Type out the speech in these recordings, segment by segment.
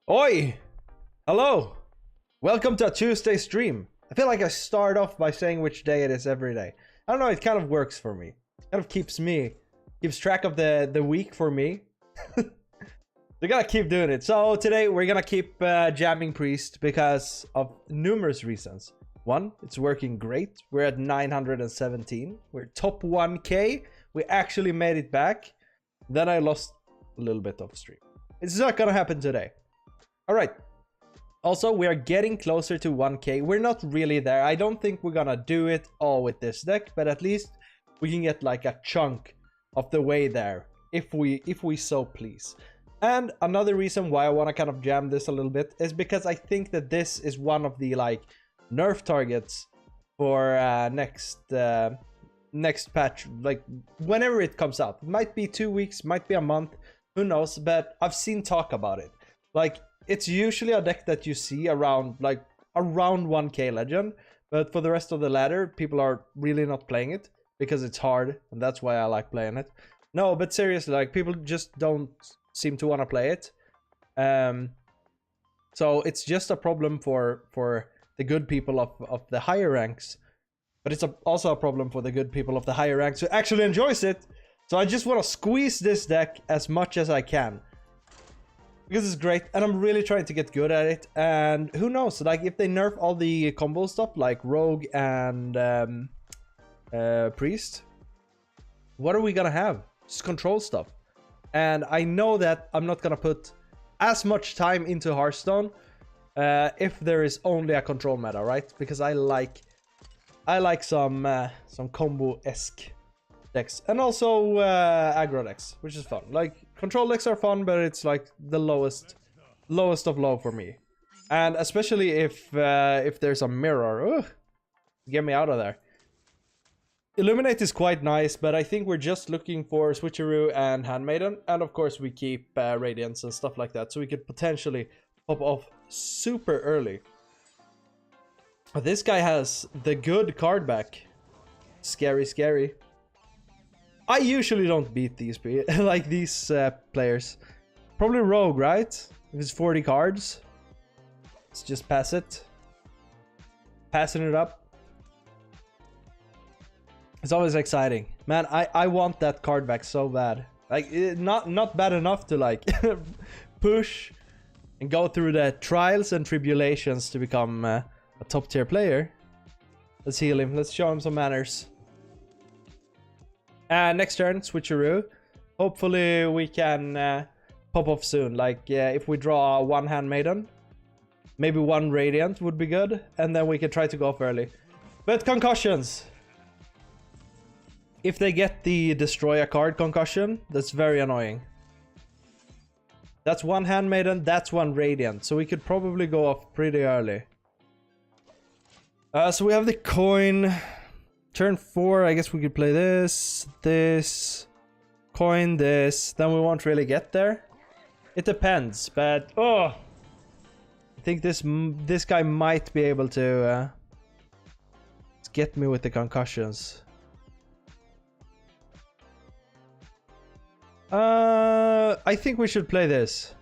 Oi! Hello! Welcome to a Tuesday stream. I feel like I start off by saying which day it is every day. I don't know, it kind of works for me. Kind of keeps track of the week for me. We gotta keep doing it. So today we're gonna keep jamming Priest because of numerous reasons. One, it's working great. We're at 917. We're top 1k. We actually made it back. Then I lost a little bit of stream. It's not gonna happen today. All right. Also, we are getting closer to 1k. We're not really there. I don't think we're gonna do it all with this deck, but at least we can get like a chunk of the way there if we so please. And another reason why I want to kind of jam this a little bit is because I think that this is one of the like nerf targets for next patch, like whenever it comes out. It might be 2 weeks, might be a month, who knows, but I've seen talk about it. Like, it's usually a deck that you see around 1k legend, but for the rest of the ladder, people are really not playing it because it's hard, and that's why I like playing it. No, but seriously, like, people just don't seem to want to play it. So it's just a problem for the good people of the higher ranks, but it's also a problem for the good people of the higher ranks who actually enjoys it. So I just want to squeeze this deck as much as I can because it's great, and I'm really trying to get good at it. And who knows, like, if they nerf all the combo stuff like Rogue and Priest, what are we gonna have? Just control stuff. And I know that I'm not gonna put as much time into Hearthstone if there is only a control meta, right? Because I like some combo-esque decks, and also aggro decks, which is fun. Like, control decks are fun, but it's like the lowest of low for me. And especially if there's a mirror. Ugh, get me out of there. Illuminate is quite nice, but I think we're just looking for Switcheroo and Handmaiden, and of course we keep Radiance and stuff like that, so we could potentially pop off super early. But this guy has the good card back. Scary, scary. I usually don't beat these like these players. Probably Rogue, right? If it's 40 cards, let's just pass it. Passing it up. It's always exciting, man. I want that card back so bad. Like, not bad enough to like push and go through the trials and tribulations to become a top tier player. Let's heal him. Let's show him some manners. Next turn, Switcheroo. Hopefully we can pop off soon. Like, if we draw one Handmaiden, maybe one Radiant would be good, and then we can try to go off early. But concussions. If they get the destroy a card concussion, that's very annoying. That's one Handmaiden, that's one Radiant, so we could probably go off pretty early. So we have the coin. Turn 4, I guess we could play this, coin this, then we won't really get there. It depends, but I think this guy might be able to get me with the concussions. I think we should play this.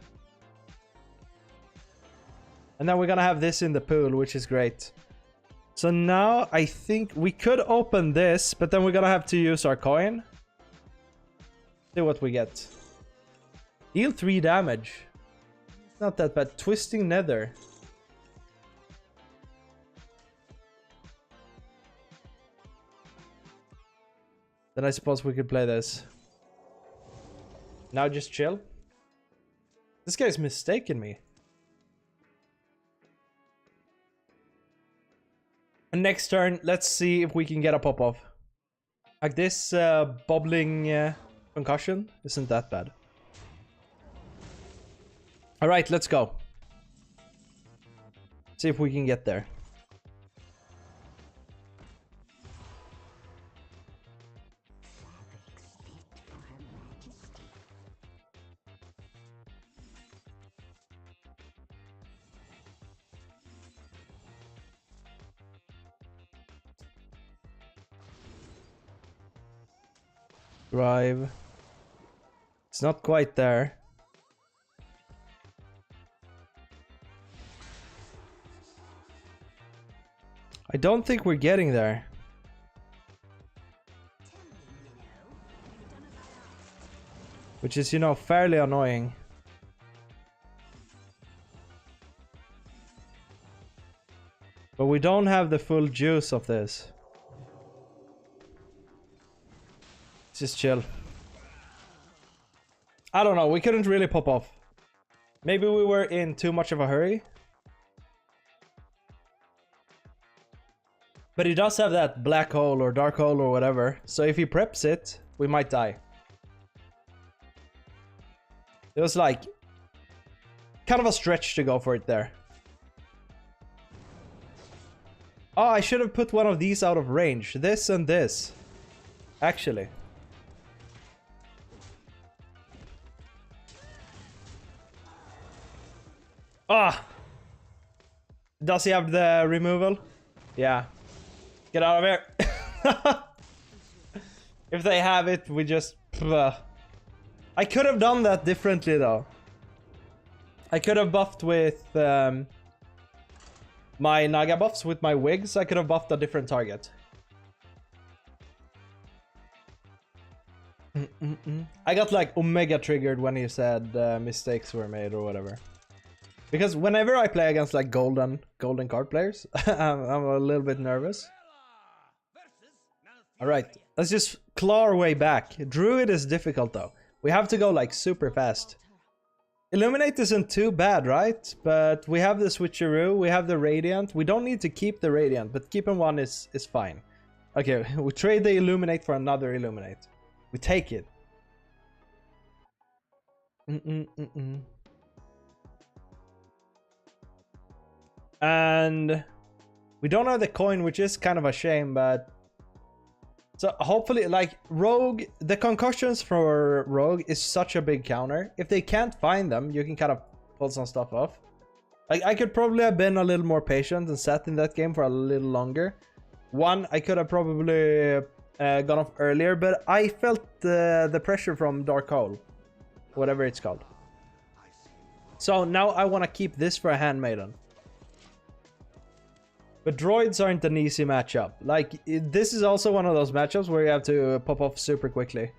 And then we're gonna have this in the pool, which is great. So now I think we could open this, but then we're gonna have to use our coin. See what we get. Deal 3 damage. Not that bad. Twisting Nether. Then I suppose we could play this. Now just chill. This guy's mistaken me. And next turn, let's see if we can get a pop-off. Like this bubbling concussion isn't that bad. Alright, let's go. See if we can get there. Drive. It's not quite there. I don't think we're getting there. Which is, you know, fairly annoying. But we don't have the full juice of this. Just chill. I don't know, we couldn't really pop off. Maybe we were in too much of a hurry. But he does have that black hole or dark hole or whatever. So if he preps it, we might die. It was like kind of a stretch to go for it there. Oh, I should have put one of these out of range. This and this. Actually. Ah! Does he have the removal? Yeah. Get out of here. If they have it, we just... I could have done that differently though. I could have buffed with my Naga buffs with my wigs. I could have buffed a different target. I got like Omega triggered when you said mistakes were made or whatever. Because whenever I play against like golden card players, I'm a little bit nervous. Alright, let's just claw our way back. Druid is difficult though. We have to go like super fast. Illuminate isn't too bad, right? But we have the switcheroo, we have the Radiant. We don't need to keep the Radiant, but keeping one is fine. Okay, we trade the Illuminate for another Illuminate. We take it. And we don't have the coin, which is kind of a shame, but... So hopefully, like, Rogue, the concussions for Rogue is such a big counter. If they can't find them, you can kind of pull some stuff off. Like, I could probably have been a little more patient and sat in that game for a little longer. One, I could have probably gone off earlier, but I felt the pressure from Dark Hole. Whatever it's called. So now I want to keep this for a Handmaiden. But droids aren't an easy matchup. Like, this is also one of those matchups where you have to pop off super quickly.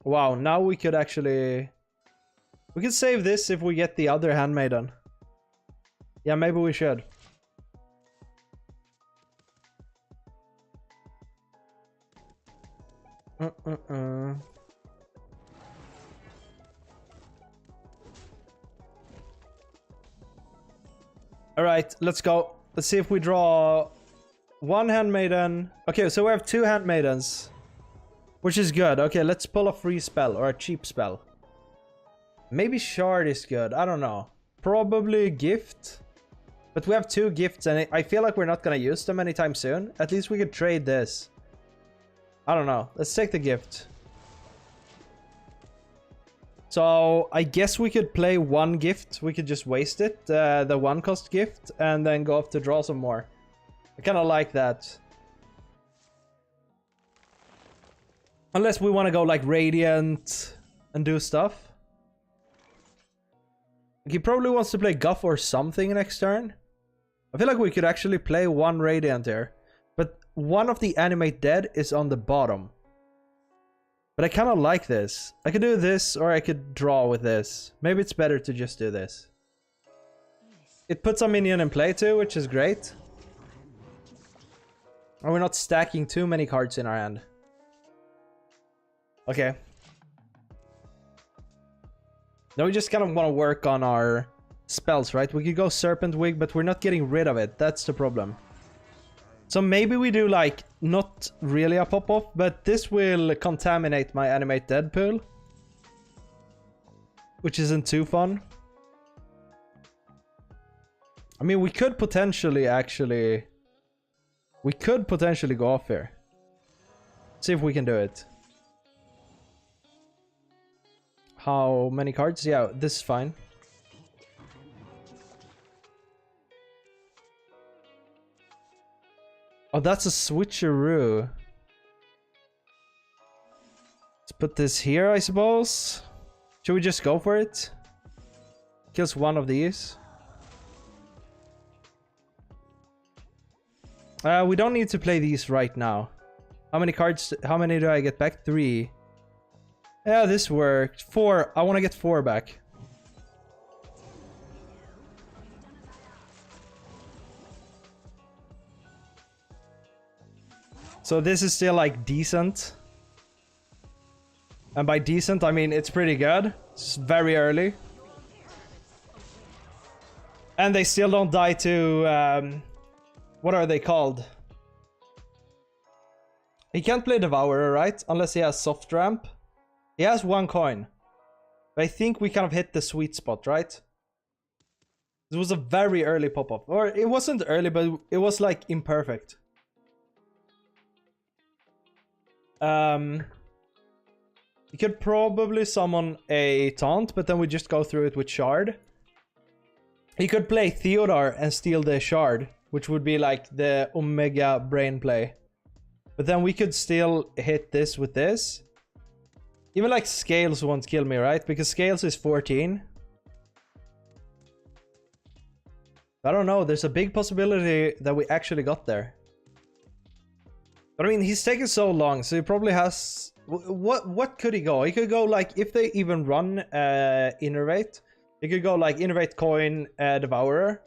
Wow, now we could actually... We could save this if we get the other Handmaiden. Yeah, maybe we should. Alright, let's go. Let's see if we draw one Handmaiden. Okay, so we have two Handmaidens. Which is good. Okay, let's pull a free spell or a cheap spell. Maybe Shard is good. I don't know. Probably Gift. But we have two gifts and I feel like we're not gonna use them anytime soon. At least we could trade this. I don't know. Let's take the gift. So I guess we could play one gift. We could just waste it. The one cost gift. And then go off to draw some more. I kind of like that. Unless we want to go like Radiant and do stuff. He probably wants to play Guff or something next turn. I feel like we could actually play one Radiant here. But one of the Animate Dead is on the bottom. But I kind of like this. I could do this or I could draw with this. Maybe it's better to just do this. It puts a minion in play too, which is great. And we're not stacking too many cards in our hand. Okay. Now we just kind of want to work on our spells, right? We could go Serpent Wig, but we're not getting rid of it. That's the problem. So maybe we do like, not really a pop-off, but this will contaminate my Animate Dead pool. Which isn't too fun. I mean, we could potentially actually... We could potentially go off here. See if we can do it. How many cards? Yeah, this is fine. Oh, that's a switcheroo. Let's put this here, I suppose. Should we just go for it? Kills one of these. We don't need to play these right now. How many cards? How many do I get back? 3. Yeah, this worked. 4. I want to get 4 back. So this is still like decent. And by decent, I mean it's pretty good. It's very early. And they still don't die to... what are they called? He can't play Devourer, right? Unless he has soft ramp. He has 1 coin. But I think we kind of hit the sweet spot, right? It was a very early pop-up. Or it wasn't early, but it was like imperfect. You could probably summon a taunt, but then we just go through it with shard. He could play Theodore and steal the shard, which would be like the Omega brain play. But then we could still hit this with this. Even like Scales won't kill me, right? Because Scales is 14. I don't know, there's a big possibility that we actually got there. But I mean, he's taking so long, so he probably has... What could he go? He could go like, if they even run Innervate, he could go like Innervate, Coin, Devourer.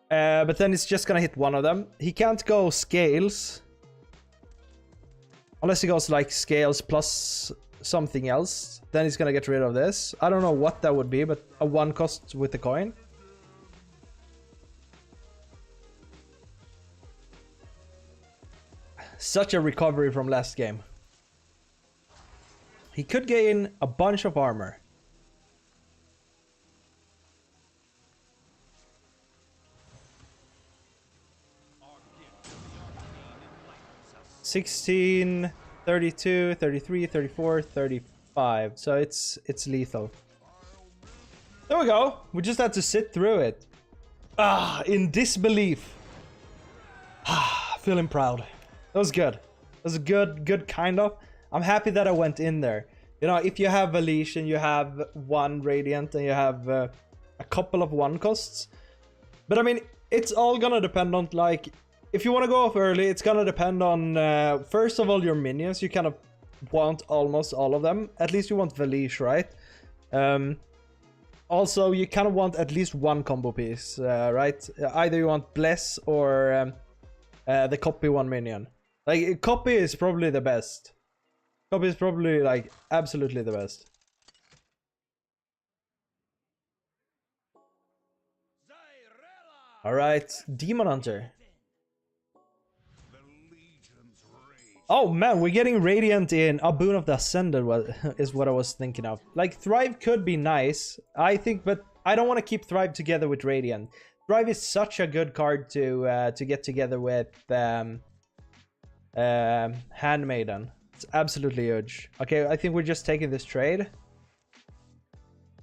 But then it's just gonna hit one of them. He can't go Scales. Unless he goes like Scales plus something else. Then he's gonna get rid of this. I don't know what that would be, but a 1 cost with the coin. Such a recovery from last game. He could gain a bunch of armor. $16, 32, 33, 34, 35. So it's lethal. There we go. We just had to sit through it. In disbelief. Feeling proud. That was good. That was a good kind of. I'm happy that I went in there. You know, if you have a leash and you have 1 radiant and you have a couple of 1 costs. But I mean, it's all gonna depend on like, if you want to go off early, it's gonna depend on first of all your minions. You kind of want almost all of them. At least you want the leash, right? Also, you kind of want at least 1 combo piece, right? Either you want Bless or the copy 1 minion. Like, copy is probably the best. Copy is probably, like, absolutely the best. Alright, Demon Hunter. Oh man, we're getting Radiant in A Boon of the Ascended is what I was thinking of. Like, Thrive could be nice, I think, but I don't want to keep Thrive together with Radiant. Thrive is such a good card to get together with Handmaiden. It's absolutely huge. Okay, I think we're just taking this trade.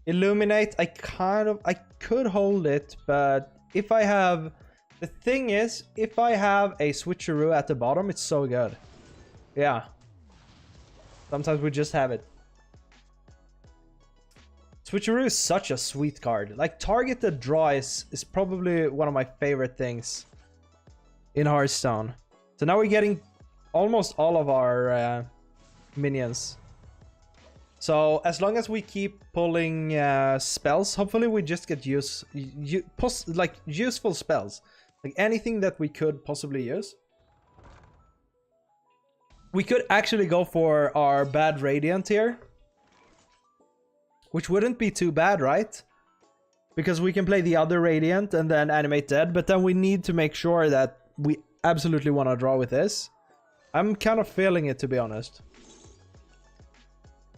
Illuminate, I could hold it, but if I have... The thing is, if I have a switcheroo at the bottom, it's so good. Yeah. Sometimes we just have it. Switcheroo is such a sweet card. Like, targeted draw is probably one of my favorite things in Hearthstone. So now we're getting almost all of our minions. So as long as we keep pulling spells, hopefully we just get useful spells. Like anything that we could possibly use. We could actually go for our bad Radiant here. Which wouldn't be too bad, right? Because we can play the other Radiant and then animate dead. But then we need to make sure that we absolutely want to draw with this. I'm kind of feeling it, to be honest.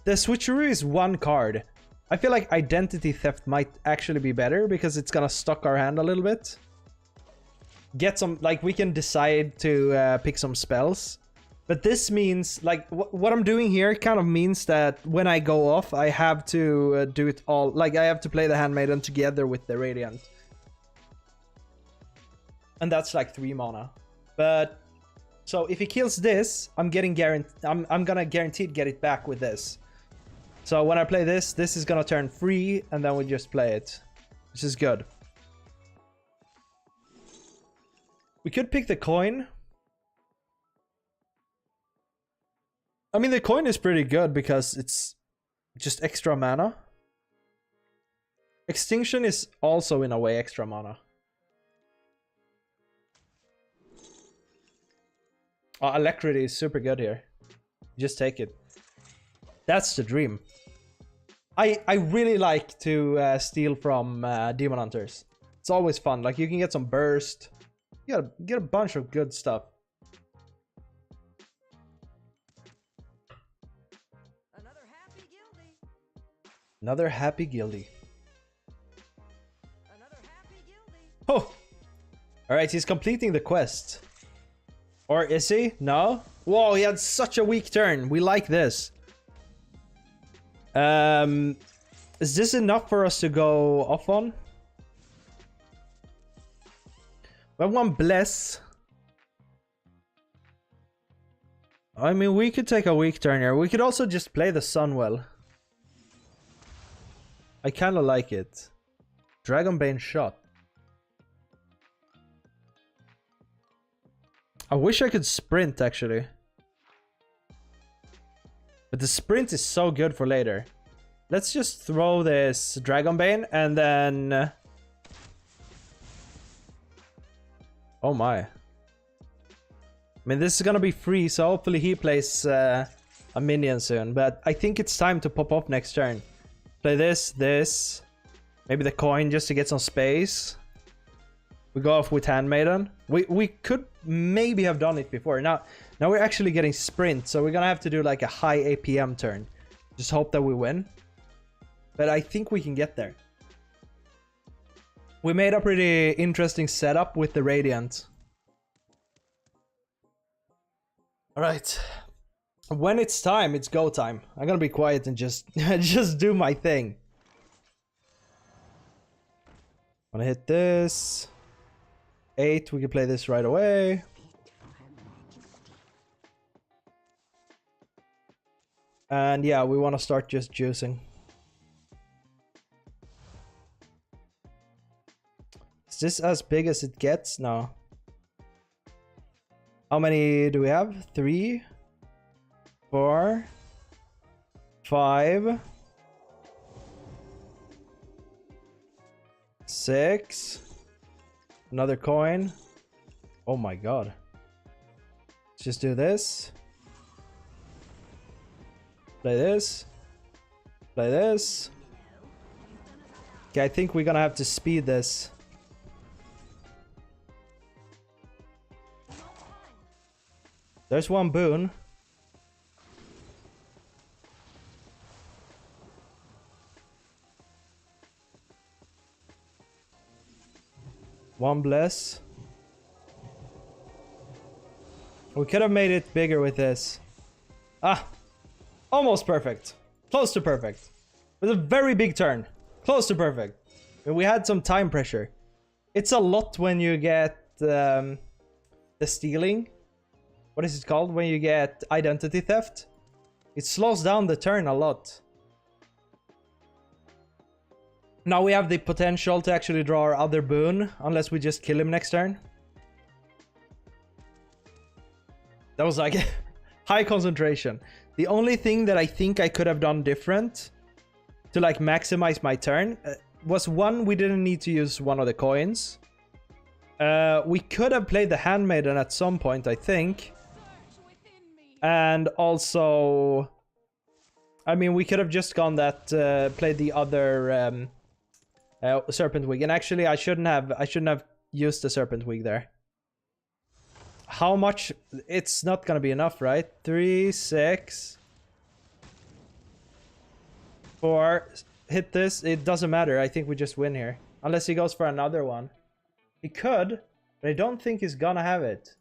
The switcheroo is 1 card. I feel like Identity Theft might actually be better because it's gonna stock our hand a little bit. Get some, like, we can decide to pick some spells. But this means, like, what I'm doing here kind of means that when I go off, I have to do it all. Like, I have to play the Handmaiden together with the Radiant. And that's like 3 mana. But, so if he kills this, I'm getting I'm gonna guaranteed get it back with this. So when I play this, this is gonna turn free, and then we just play it, which is good. We could pick the coin. I mean, the coin is pretty good because it's just extra mana. Extinction is also, in a way, extra mana. Oh, Alacrity is super good here. Just take it. That's the dream. I really like to steal from Demon Hunters. It's always fun. Like, you can get some burst. You get a bunch of good stuff. Another happy guildie. Another happy guildie. Another happy guildie. Oh! Alright, he's completing the quest. Or is he? No? Whoa, he had such a weak turn. We like this. Is this enough for us to go off on? We have one bless. I mean, we could take a weak turn here. We could also just play the Sunwell. I kind of like it. Dragonbane shot. I wish I could sprint, actually. But the sprint is so good for later. Let's just throw this Dragonbane and then... Oh my. I mean, this is gonna be free, so hopefully he plays a minion soon. But I think it's time to pop off next turn. Play this, this. Maybe the coin just to get some space. We go off with Handmaiden. We could maybe have done it before. Now we're actually getting sprint, so we're gonna have to do like a high APM turn. Just hope that we win. But I think we can get there. We made a pretty interesting setup with the Radiant. Alright. When it's time, it's go time. I'm gonna be quiet and just just do my thing. I'm gonna hit this. 8, we can play this right away. And yeah, we want to start just juicing. Is this as big as it gets? No. How many do we have? 3, 4, 5, 6. Another coin. Oh my god. Let's just do this. Play this. Play this. Okay, I think we're gonna have to speed this. There's one boon. One bless. We could have made it bigger with this. Ah! Almost perfect. Close to perfect. It was a very big turn. Close to perfect. But we had some time pressure. It's a lot when you get the stealing. What is it called? When you get identity theft. It slows down the turn a lot. Now we have the potential to actually draw our other boon, unless we just kill him next turn. That was like high concentration. The only thing that I think I could have done different to like maximize my turn was one, we didn't need to use one of the coins. We could have played the Handmaiden at some point, I think. And also, I mean, we could have just gone that, played the other Serpent Wig. And actually, I shouldn't have used the Serpent Wig there. How much? It's not gonna be enough, right? 3, 6, 4. Hit this. It doesn't matter. I think we just win here. Unless he goes for another one. He could, but I don't think he's gonna have it.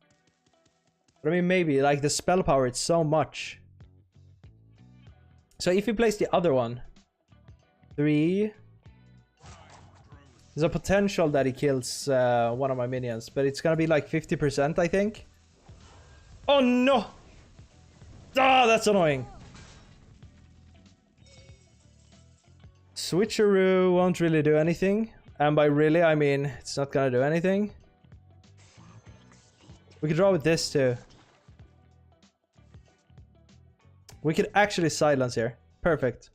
But I mean, maybe. Like, the spell power, it's so much. So if he plays the other one. 3. There's a potential that he kills one of my minions, but it's gonna be like 50%, I think. Oh no! Ah, that's annoying. Switcheroo won't really do anything. And by really, I mean it's not gonna do anything. We could draw with this too. We could actually silence here. Perfect.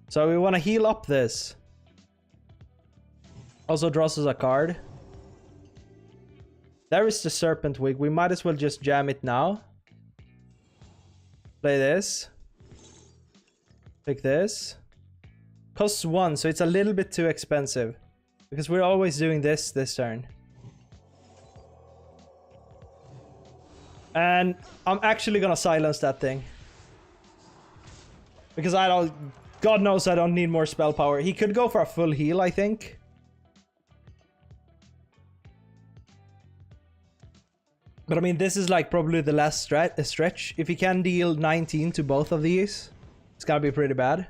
So we want to heal up this. Also draws us a card. There is the Serpent Wig. We might as well just jam it now. Play this. Pick this. Costs 1, so it's a little bit too expensive. Because we're always doing this turn. And I'm actually gonna silence that thing. Because I don't... God knows I don't need more spell power. He could go for a full heal, I think. But I mean, this is like probably the last stretch. If he can deal 19 to both of these, it's gonna be pretty bad.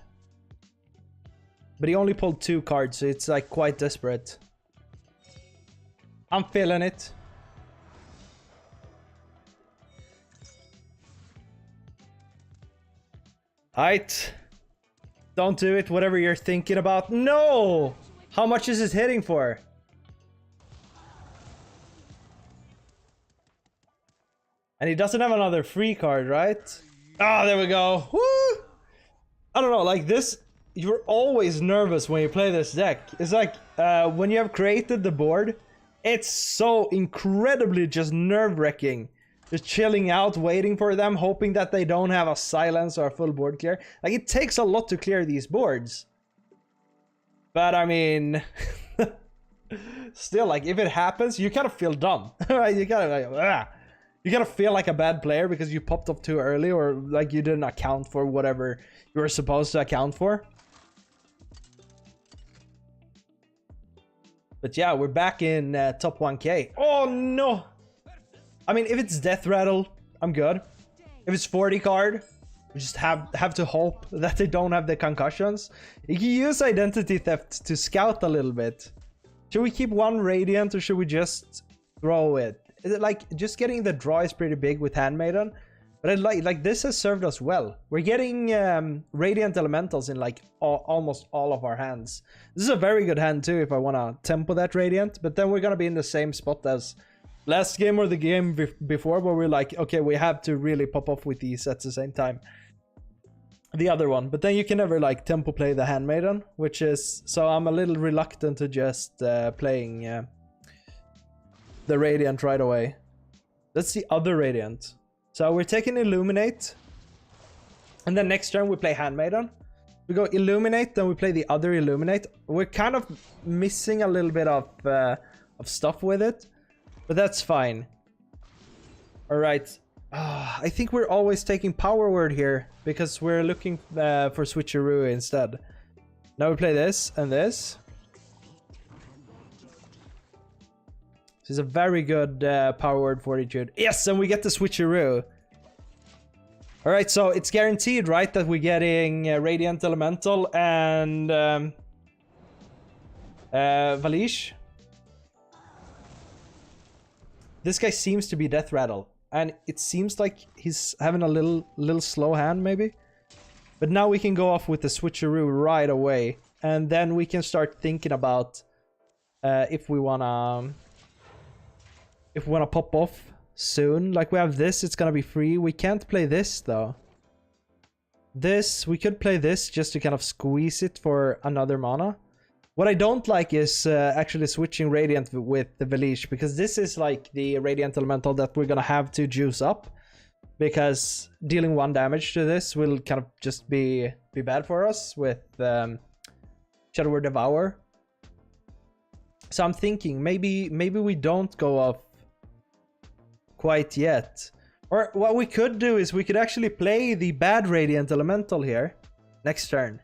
But he only pulled 2 cards, so it's like quite desperate. I'm feeling it. Alright. Don't do it, whatever you're thinking about. No! How much is it hitting for? And he doesn't have another free card, right? Ah, there we go. Woo! I don't know, like this... You're always nervous when you play this deck. It's like when you have created the board, it's so incredibly just nerve-wracking. Just chilling out, waiting for them, hoping that they don't have a silence or a full board clear. Like, it takes a lot to clear these boards. But I mean... still, like, if it happens, you kind of feel dumb. Right? You kind of like, ah. You gotta feel like a bad player because you popped up too early, or like you didn't account for whatever you were supposed to account for. But yeah, we're back in top 1k. Oh no! I mean, if it's Death Rattle, I'm good. If it's 40 card, we just have to hope that they don't have the concussions. You can use Identity Theft to scout a little bit. Should we keep 1 Radiant or should we just throw it? Is it like just getting the draw is pretty big with Handmaiden, but like this has served us well. We're getting Radiant Elementals in like almost all of our hands. This is a very good hand too if I want to tempo that Radiant, but then we're gonna be in the same spot as last game or the game before, where we're like, okay, we have to really pop off with these at the same time. The other one, but then you can never like tempo play the Handmaiden, which is, so I'm a little reluctant to just playing the Radiant right away. That's the other Radiant. So we're taking Illuminate, and then next turn we play Handmaiden. We go Illuminate, then we play the other Illuminate. We're kind of missing a little bit of stuff with it, but that's fine. All right. I think we're always taking Power Word here because we're looking for Switcheroo instead. Now we play this and this. This is a very good Power Word Fortitude. Yes, and we get the Switcheroo. Alright, so it's guaranteed, right, that we're getting Radiant Elemental and Valish. This guy seems to be Death Rattle. And it seems like he's having a little slow hand, maybe. But now we can go off with the Switcheroo right away. And then we can start thinking about if we wanna pop off soon. Like, we have this, it's gonna be free. We can't play this, though. This, we could play this just to kind of squeeze it for another mana. What I don't like is actually switching Radiant with the Valish, because this is like the Radiant Elemental that we're gonna have to juice up, because dealing 1 damage to this will kind of just be bad for us with Shadow Word Devour. So I'm thinking maybe we don't go off quite yet. Or what we could do is we could actually play the bad Radiant Elemental here next turn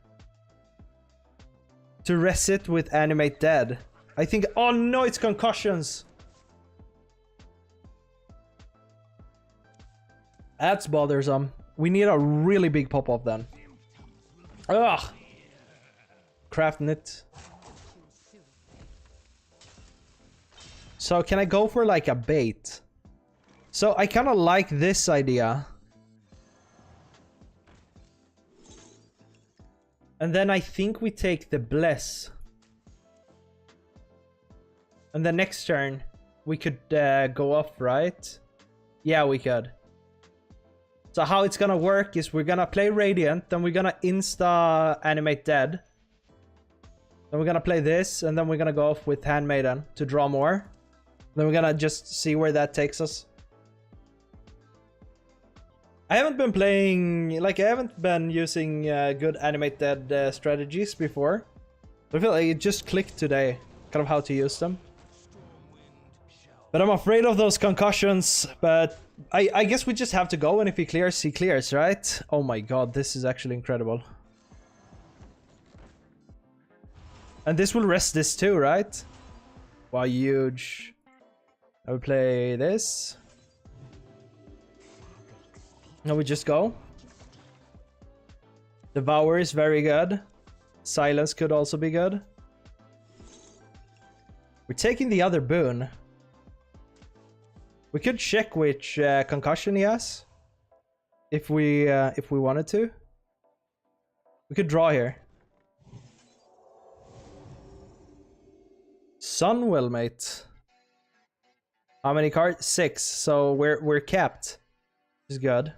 to res it with Animate Dead. I think... Oh no, it's concussions! That's bothersome. We need a really big pop-up then. Ugh! Crafting it. So can I go for like a bait? So I kind of like this idea. And then I think we take the Bless. And the next turn, we could go off, right? Yeah, we could. So how it's gonna work is we're gonna play Radiant, then we're gonna insta-animate Dead. Then we're gonna play this, and then we're gonna go off with Handmaiden to draw more. Then we're gonna just see where that takes us. I haven't been playing... Like, I haven't been using good Animate Dead strategies before. But I feel like it just clicked today, kind of how to use them. But I'm afraid of those concussions, but I guess we just have to go, and if he clears, right? Oh my god, this is actually incredible. And this will rest this too, right? Wow, huge. I will play this. Now we just go. Devour is very good. Silence could also be good. We're taking the other boon. We could check which concussion he has, if we wanted to. We could draw here. Sunwell, mate. How many cards? 6. So we're capped. Is good.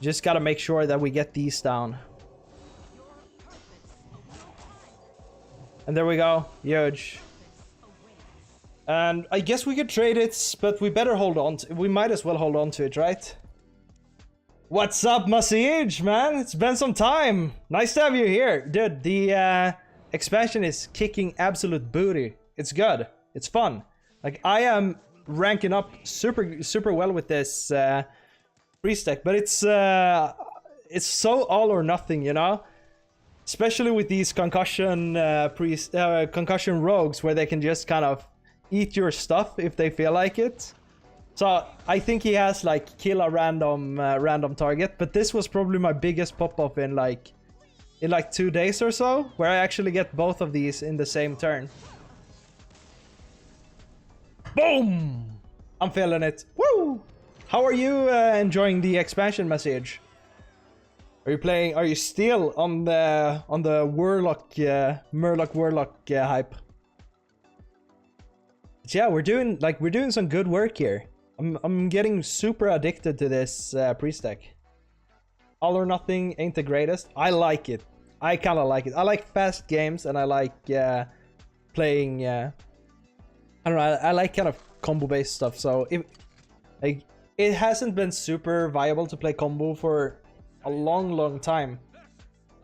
Just gotta make sure that we get these down. And there we go. Huge. And I guess we could trade it, but we better hold on to, we might as well hold on to it, right? What's up, Masiege, man? It's been some time. Nice to have you here. Dude, the expansion is kicking absolute booty. It's good. It's fun. Like, I am ranking up super well with this priest deck, but it's so all or nothing, you know? Especially with these concussion concussion rogues, where they can just kind of eat your stuff if they feel like it. So I think he has like kill a random target, but this was probably my biggest pop-up in like 2 days or so, where I actually get both of these in the same turn. Boom! I'm feeling it. Woo! How are you enjoying the expansion message? Are you playing? Are you still on the Warlock Murloc Warlock hype? But yeah, we're doing some good work here. I'm getting super addicted to this priest deck. All or nothing ain't the greatest. I like it. I kind of like it. I like fast games, and I like playing. I don't know. I like kind of combo based stuff. So it hasn't been super viable to play combo for a long time,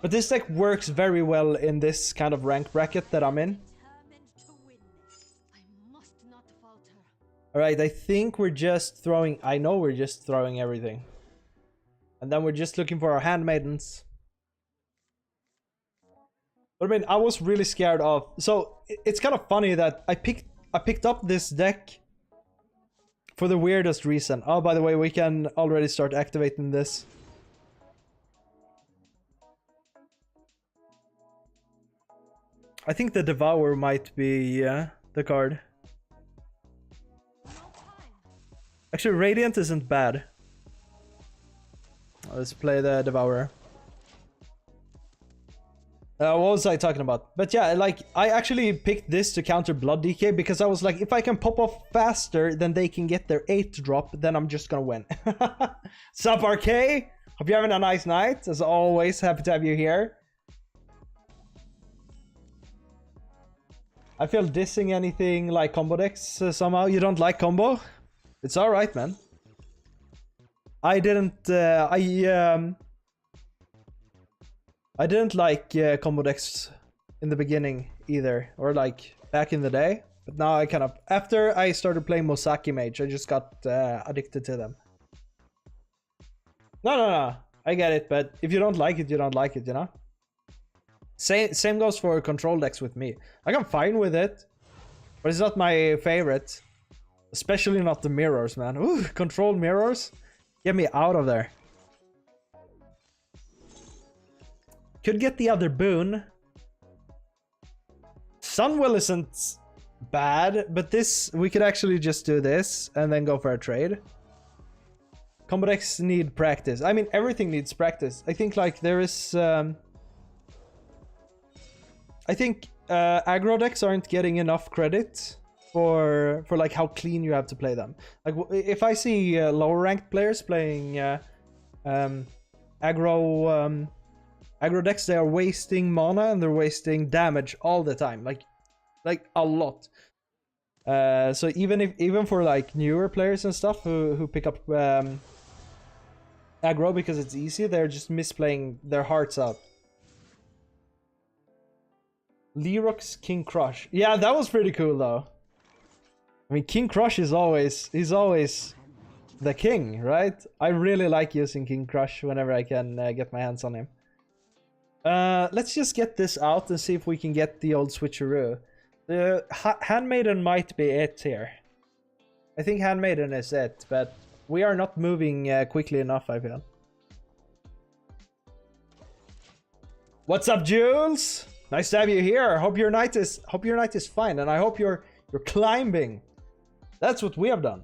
but this deck works very well in this kind of rank bracket that I'm in. All right, I think we're just throwing. I know we're just throwing everything, and then we're just looking for our handmaidens. But I mean, I was really scared of. So it's kind of funny that I picked up this deck for the weirdest reason. Oh, by the way, we can already start activating this. I think the Devour might be the card. Actually, Radiant isn't bad. Let's play the Devourer. What was I talking about? But yeah, like, I actually picked this to counter Blood DK because I was like, if I can pop off faster than they can get their 8th drop, then I'm just gonna win. Sup, RK? Hope you're having a nice night. As always, happy to have you here. I feel dissing anything like combo decks somehow. You don't like combo? It's alright, man. I didn't like combo decks in the beginning either, or like back in the day. But now I kind of, after I started playing Mosaki Mage, I just got addicted to them. No, I get it, but if you don't like it, you don't like it, you know? Same goes for control decks with me. Like, I'm fine with it, but it's not my favorite. Especially not the mirrors, man. Ooh, control mirrors? Get me out of there. Could get the other boon. Sunwell isn't bad, but this, we could actually just do this and then go for a trade. Combo decks need practice. I mean, everything needs practice. I think like there is... I think aggro decks aren't getting enough credit for like how clean you have to play them. Like if I see lower ranked players playing aggro decks, they are wasting mana and they're wasting damage all the time, like a lot. So even for like newer players and stuff who pick up aggro because it's easy, they're just misplaying their hearts out. Lerock's King Crush. Yeah, that was pretty cool though. I mean, King Crush is always the king, right? I really like using King Crush whenever I can get my hands on him. Let's just get this out and see if we can get the old switcheroo. The Handmaiden might be it here. I think Handmaiden is it, but we are not moving quickly enough, I feel. What's up, Jules? Nice to have you here. Hope your night is fine, and I hope you're climbing. That's what we have done.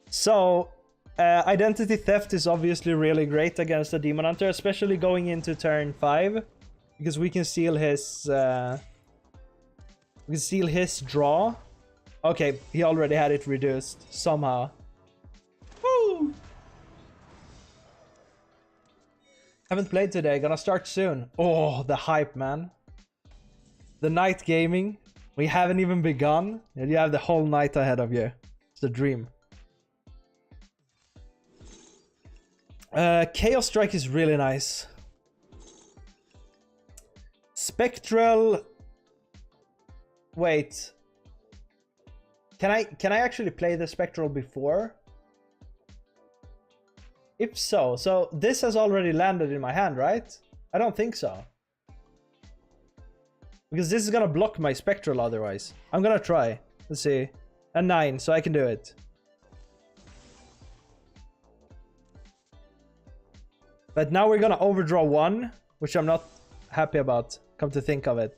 So, identity theft is obviously really great against a Demon Hunter, especially going into turn 5, because we can steal his draw. Okay, he already had it reduced somehow. Woo! Haven't played today, gonna start soon. Oh, the hype, man. The night gaming. We haven't even begun, and you have the whole night ahead of you. It's a dream. Chaos Strike is really nice. Spectral... Wait. Can I actually play the Spectral before? If so, this has already landed in my hand, right? I don't think so. Because this is gonna block my Spectral otherwise. I'm gonna try. Let's see. A 9, so I can do it. But now we're gonna overdraw 1, which I'm not happy about, come to think of it.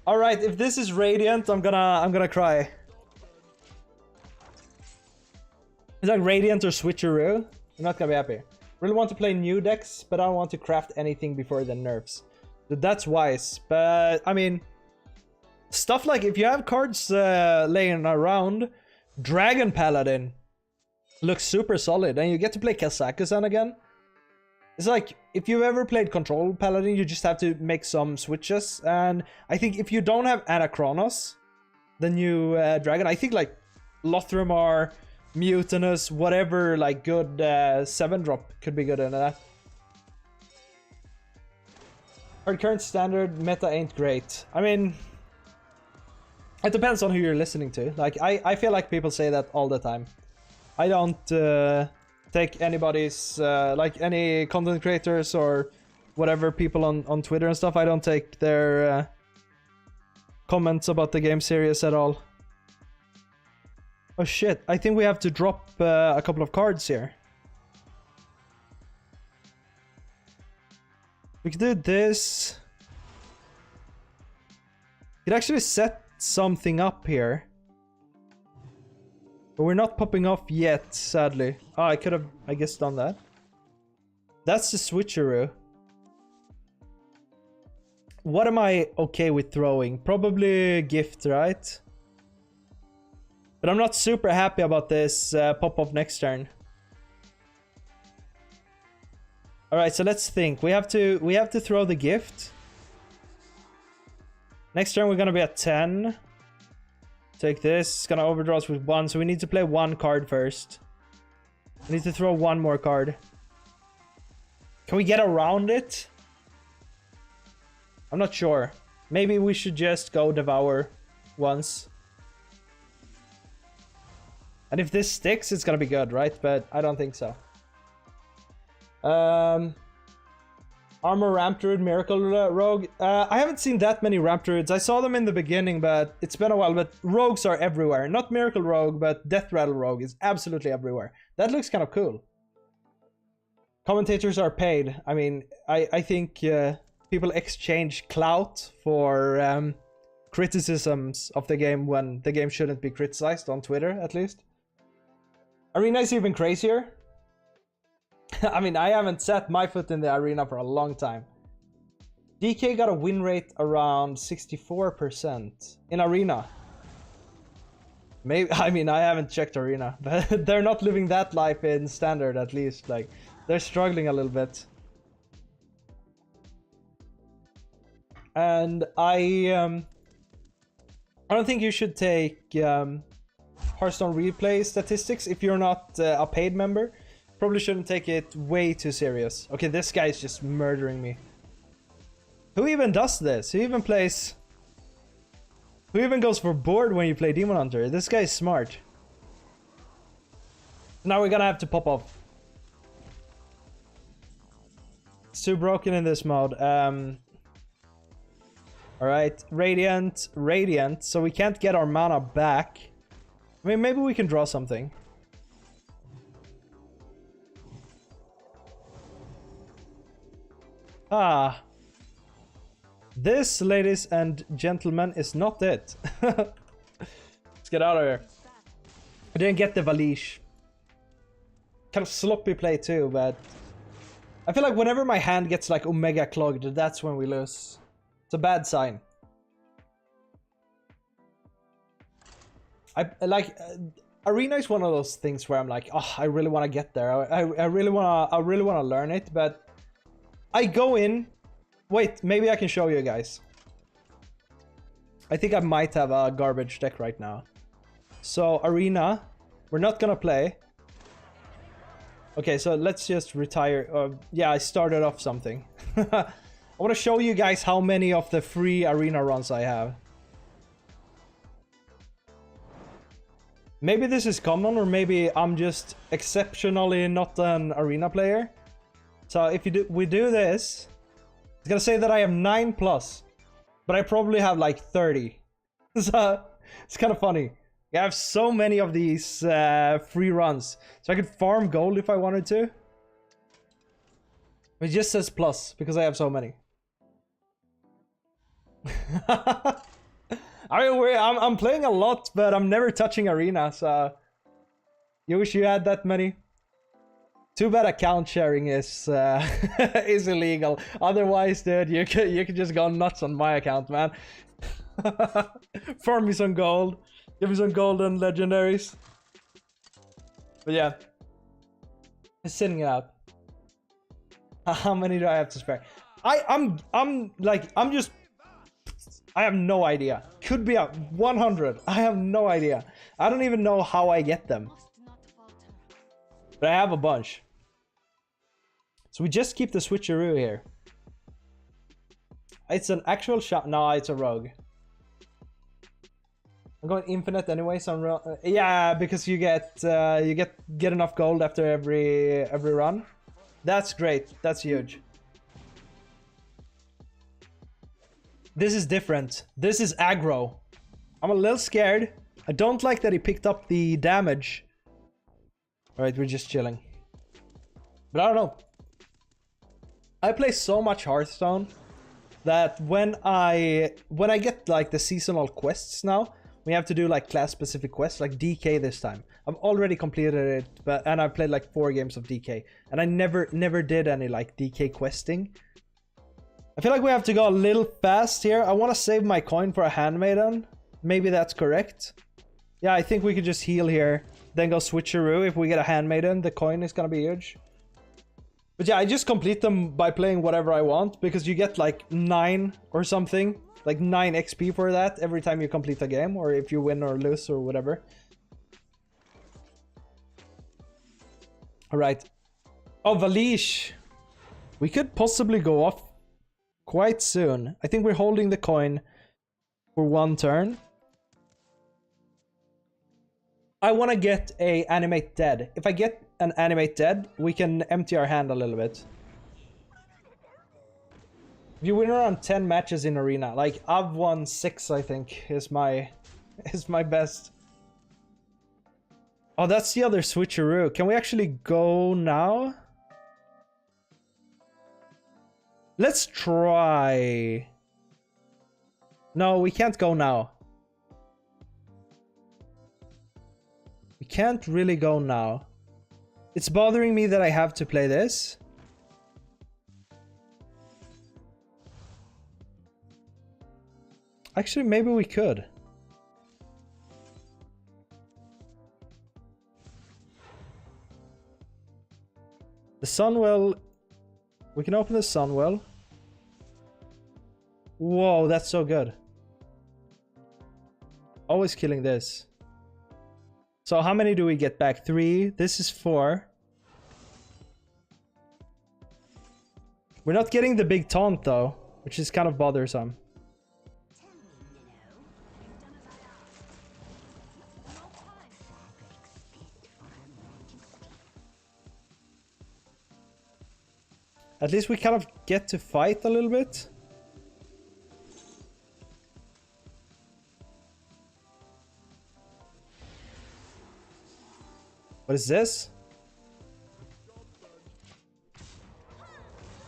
Alright, if this is Radiant, I'm gonna cry. Is that Radiant or Switcheroo? I'm not gonna be happy. Really want to play new decks, but I don't want to craft anything before the nerfs. That's wise, but I mean, stuff like if you have cards laying around, Dragon Paladin looks super solid, and you get to play Kazakusan again. It's like, if you've ever played Control Paladin, you just have to make some switches, and I think if you don't have Anachronos, the new dragon, I think like Lothramar, Mutinous, whatever, like good 7-drop could be good in that. Our current standard meta ain't great. I mean, it depends on who you're listening to. Like, I feel like people say that all the time. I don't take anybody's, like any content creators or whatever people on Twitter and stuff, I don't take their comments about the game serious at all. Oh shit, I think we have to drop a couple of cards here. We could do this. We could actually set something up here. But we're not popping off yet, sadly. Oh, I could have, I guess, done that. That's the switcheroo. What am I okay with throwing? Probably gift, right? But I'm not super happy about this pop-off next turn. Alright, so let's think. We have to throw the gift. Next turn we're gonna be at 10. Take this. It's gonna overdraw us with 1, so we need to play 1 card first. We need to throw 1 more card. Can we get around it? I'm not sure. Maybe we should just go Devour once. And if this sticks, it's gonna be good, right? But I don't think so. Armor Ramp Druid, Miracle Rogue. I haven't seen that many Ramp Druids. I saw them in the beginning, but it's been a while. But Rogues are everywhere. Not Miracle Rogue, but Death Rattle Rogue is absolutely everywhere. That looks kind of cool. Commentators are paid. I mean, I think people exchange clout for criticisms of the game when the game shouldn't be criticized on Twitter, at least. Arena is even crazier. I mean, I haven't set my foot in the arena for a long time. DK got a win rate around 64% in arena. Maybe, I mean, I haven't checked arena, but they're not living that life in standard, at least. Like, they're struggling a little bit. And I don't think you should take Hearthstone replay statistics if you're not a paid member. Probably shouldn't take it way too serious. Okay, this guy is just murdering me. Who even does this? Who even plays... Who even goes for board when you play Demon Hunter? This guy is smart. Now we're gonna have to pop off. It's too broken in this mode. Alright, Radiant, Radiant. So we can't get our mana back. I mean, maybe we can draw something. Ah. This, ladies and gentlemen, is not it. Let's get out of here. I didn't get the Valish. Kind of sloppy play too, but... I feel like whenever my hand gets like Omega clogged, that's when we lose. It's a bad sign. Arena is one of those things where I'm like, oh, I really want to get there. I really want to learn it, but I go in. Wait, maybe I can show you guys. I think I might have a garbage deck right now. So arena, we're not gonna play. Okay, so let's just retire. Yeah, I started off something. I want to show you guys how many of the free arena runs I have. Maybe this is common, or maybe I'm just exceptionally not an arena player. So if we do this, it's gonna say that I have 9+, but I probably have like 30. So it's kind of funny. I have so many of these free runs, so I could farm gold if I wanted to. It just says plus because I have so many. I mean, I'm playing a lot, but I'm never touching arena. So you wish you had that many. Too bad account sharing is is illegal. Otherwise, dude, you could just go nuts on my account, man. Farm me some gold. Give me some golden legendaries. But yeah, just sitting it out. How many do I have to spare? I'm just. I have no idea. Could be a 100. I have no idea. I don't even know how I get them. But I have a bunch. So we just keep the switcheroo here. It's an actual shot. No, it's a rogue. I'm going infinite anyway, so yeah, because you get enough gold after every run. That's great. That's huge. This is different. This is aggro. I'm a little scared. I don't like that he picked up the damage. Alright, we're just chilling. But I don't know. I play so much Hearthstone that when I get like the seasonal quests now, we have to do like class specific quests, like DK this time. I've already completed it, and I've played like 4 games of DK, and I never did any like DK questing. I feel like we have to go a little fast here. I want to save my coin for a handmaiden. Maybe that's correct. Yeah, I think we could just heal here, then go switcheroo. If we get a handmaiden, the coin is gonna be huge. But yeah, I just complete them by playing whatever I want, because you get like 9 or something. Like 9 XP for that every time you complete a game, or if you win or lose or whatever. Alright. Oh, Valish. We could possibly go off quite soon. I think we're holding the coin for 1 turn. I want to get a animate dead. If I get an animate dead, we can empty our hand a little bit. If you win around 10 matches in arena, like I've won 6, I think is my best. Oh, that's the other switcheroo. Can we actually go now? Let's try No, we can't go now. We can't really go now. It's bothering me that I have to play this. Actually, maybe we could. The Sunwell. We can open the Sunwell. Whoa, that's so good. Always killing this. So how many do we get back? 3. This is 4. We're not getting the big taunt though, which is kind of bothersome. At least we kind of get to fight a little bit. What is this?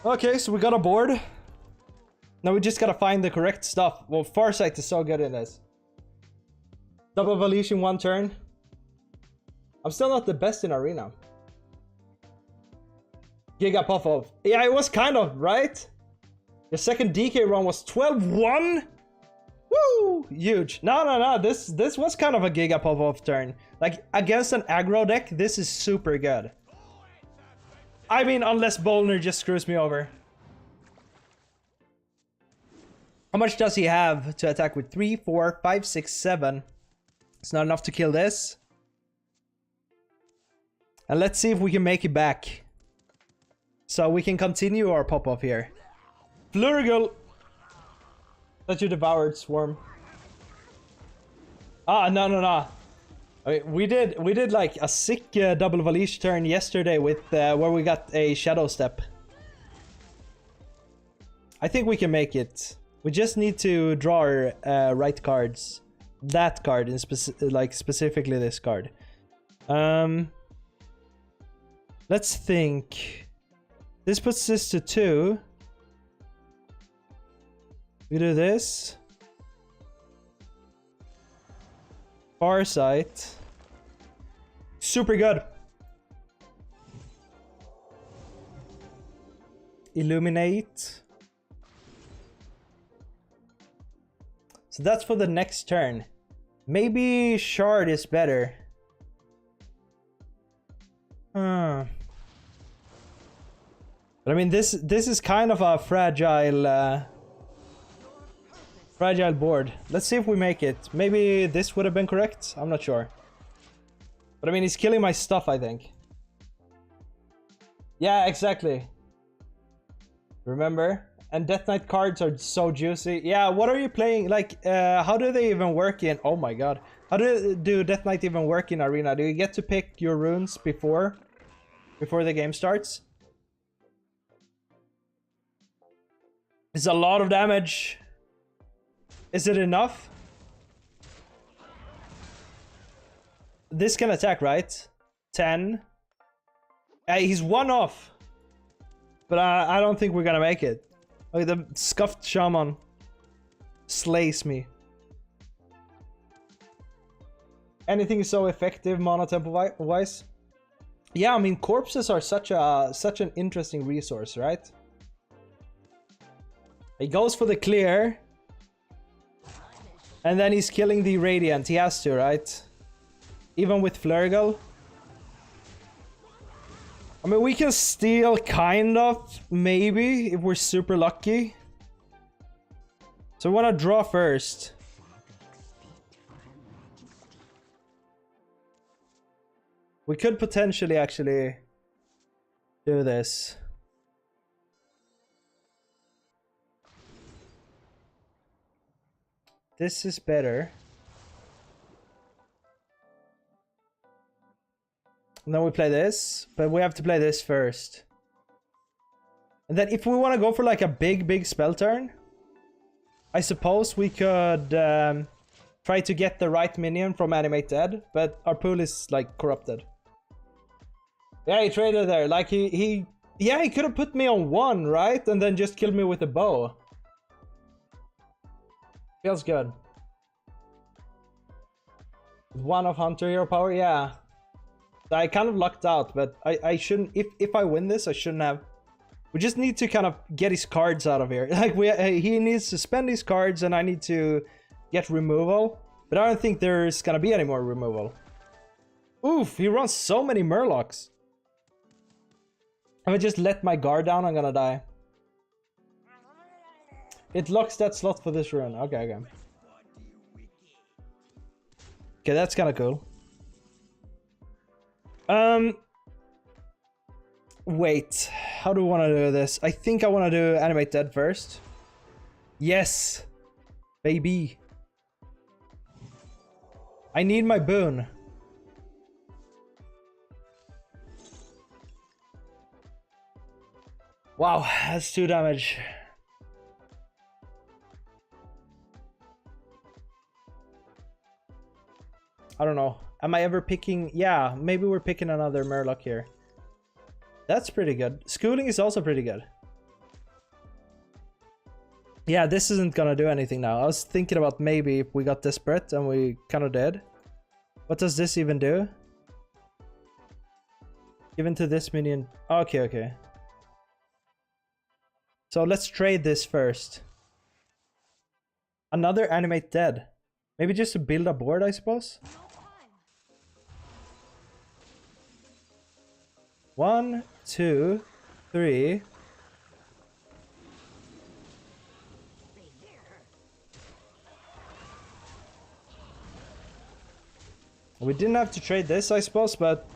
Okay, so we got a board. Now we just gotta find the correct stuff. Well, Farsight is so good in this. Double Valish in 1 turn. I'm still not the best in Arena. Giga Puff-Off. Yeah, it was kind of, right? Your second DK run was 12-1? Woo! Huge. No. This was kind of a Giga Puff-Off turn. Like, against an aggro deck, this is super good. I mean, unless Bolner just screws me over. How much does he have to attack with? 3, 4, 5, 6, 7. It's not enough to kill this. And let's see if we can make it back. So we can continue our pop-off here. Flurgle! That you devoured, Swarm. Ah, no. I mean, we did like a sick double Valish turn yesterday with where we got a Shadow Step. I think we can make it. We just need to draw our right cards. That card, in specifically this card. Let's think. This puts this to 2. We do this. Farsight. Super good. Illuminate. So that's for the next turn. Maybe Shard is better. But I mean, this is kind of a fragile board. Let's see if we make it. Maybe this would have been correct. I'm not sure. But I mean, he's killing my stuff, I think. Yeah, exactly. Remember? And Death Knight cards are so juicy. Yeah, what are you playing? Like, how do they even work in... Oh my god. How do Death Knight even work in Arena? Do you get to pick your runes before the game starts? It's a lot of damage. Is it enough? This can attack, right? 10. He's 1 off. But I don't think we're gonna make it. Like, the Scuffed Shaman slays me. Anything so effective mana tempo wise? Yeah, I mean, corpses are such an interesting resource, right? He goes for the clear. And then he's killing the Radiant. He has to, right? Even with Flurgle. I mean, we can steal, kind of, maybe, if we're super lucky. So we want to draw first. We could potentially actually do this. This is better. And then we play this, but we have to play this first. And then if we want to go for like a big spell turn, I suppose we could try to get the right minion from Animate Dead, but our pool is like corrupted. Yeah, he traded there. Like he could have put me on 1, right? And then just killed me with a bow. Feels good. One of Hunter Hero Power, yeah. I kind of lucked out, but I shouldn't. If I win this, I shouldn't have. We just need to kind of get his cards out of here. Like he needs to spend his cards, and I need to get removal. But I don't think there's gonna be any more removal. Oof, he runs so many Murlocs. If I just let my guard down, I'm gonna die. It locks that slot for this rune. Okay, okay. Okay, that's kind of cool. Wait. How do we want to do this? I think I want to do Animate Dead first. Yes! Baby. I need my boon. Wow, that's 2 damage. I don't know. Am I ever picking... Yeah, maybe we're picking another Murloc here. That's pretty good. Schooling is also pretty good. Yeah, this isn't gonna do anything now. I was thinking about maybe if we got desperate and we kind of did. What does this even do? Given to this minion... Okay, okay. So let's trade this first. Another Animate Dead. Maybe just to build a board, I suppose? 1, 2, 3. We didn't have to trade this, I suppose, but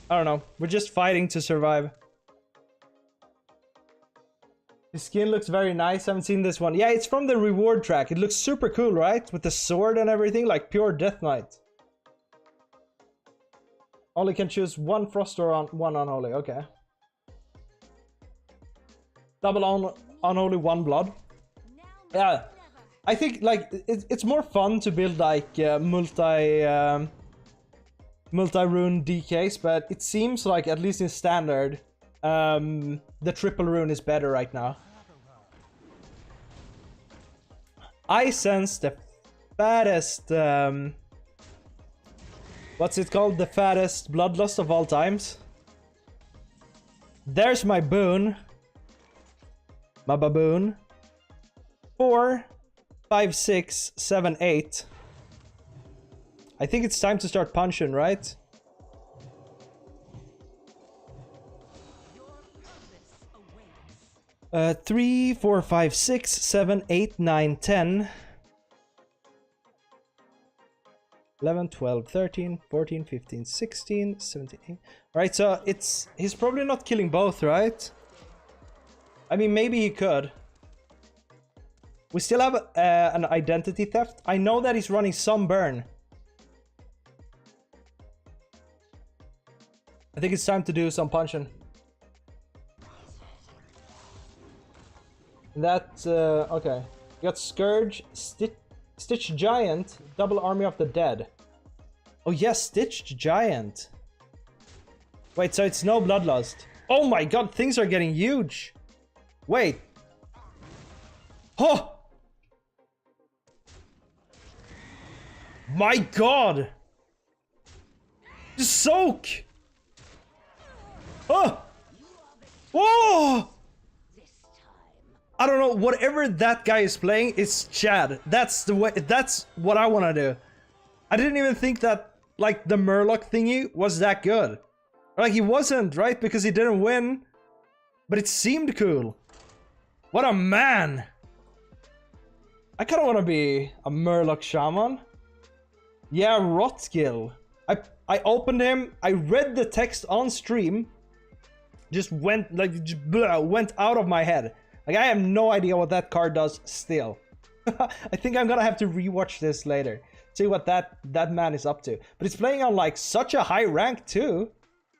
I don't know. We're just fighting to survive. His skin looks very nice. I haven't seen this one. Yeah, it's from the reward track. It looks super cool, right? With the sword and everything, like pure Death Knight. Only can choose 1 Frost or 1 Unholy. Okay. Double on Unholy, 1 Blood. Yeah. I think, like, it's more fun to build, like, multi-rune DKs, but it seems like, at least in Standard, the triple rune is better right now. I sense the fattest, what's it called? The fattest bloodlust of all times. There's my boon. My baboon. 4, 5, 6, 7, 8. I think it's time to start punching, right? 3, 4, 5, 6, 7, 8, 9, 10, 11, 12, 13, 14, 15, 16, 17. Alright, so he's probably not killing both, right? I mean, maybe he could. We still have an identity theft. I know that he's running some burn. I think it's time to do some punching. That, okay. We got Scourge, Stitch Giant, Double Army of the Dead. Oh yes, Stitched Giant. Wait, so it's no Bloodlust. Oh my god, things are getting huge. Wait. Oh! My god! The soak! Oh! Whoa! I don't know, whatever that guy is playing is Chad. That's the way, that's what I want to do. I didn't even think that, like, the Murloc thingy was that good. Like, he wasn't, right? Because he didn't win. But it seemed cool. What a man! I kind of want to be a Murloc shaman. Yeah, Rotgill. I opened him, I read the text on stream. Just went, like, just blah, went out of my head. Like, I have no idea what that card does still. I think I'm gonna have to rewatch this later. See what that man is up to. But it's playing on, like, such a high rank, too.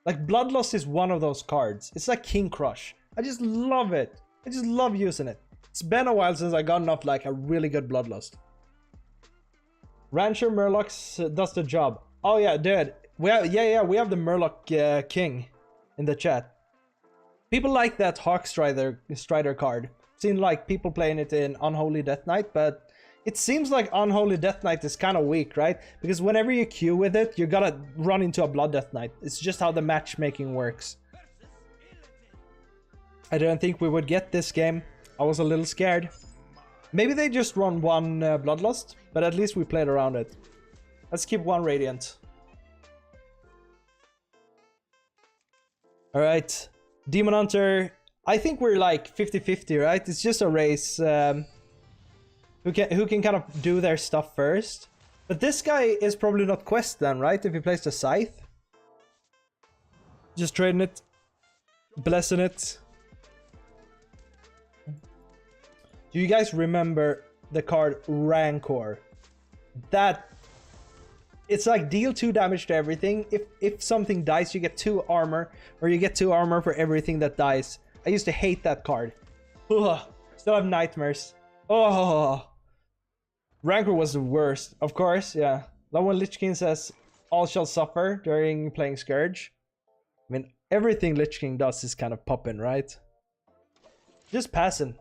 Like, Bloodlust is one of those cards. It's like King Crush. I just love it. I just love using it. It's been a while since I got enough, like, a really good Bloodlust. Rancher Murlocs does the job. Oh, yeah, dude. We have the Murloc King in the chat. People like that Hawk Strider card. Seen like people playing it in Unholy Death Knight, but it seems like Unholy Death Knight is kind of weak, right? Because whenever you queue with it, you gotta run into a Blood Death Knight. It's just how the matchmaking works. I didn't think we would get this game. I was a little scared. Maybe they just run one Bloodlust, but at least we played around it. Let's keep one Radiant. Alright, Demon Hunter. I think we're like 50-50, right? It's just a race. Who can kind of do their stuff first. But this guy is probably not quest then, right? If he plays the Scythe. Just trading it. Blessing it. Do you guys remember the card Rancor? That... It's like deal 2 damage to everything. If something dies, you get 2 armor. Or you get 2 armor for everything that dies. I used to hate that card. Ugh. Still have nightmares. Oh, Rancor was the worst, of course, yeah. Like when Lich King says, all shall suffer during playing Scourge. I mean, everything Lich King does is kind of popping, right? Just passing.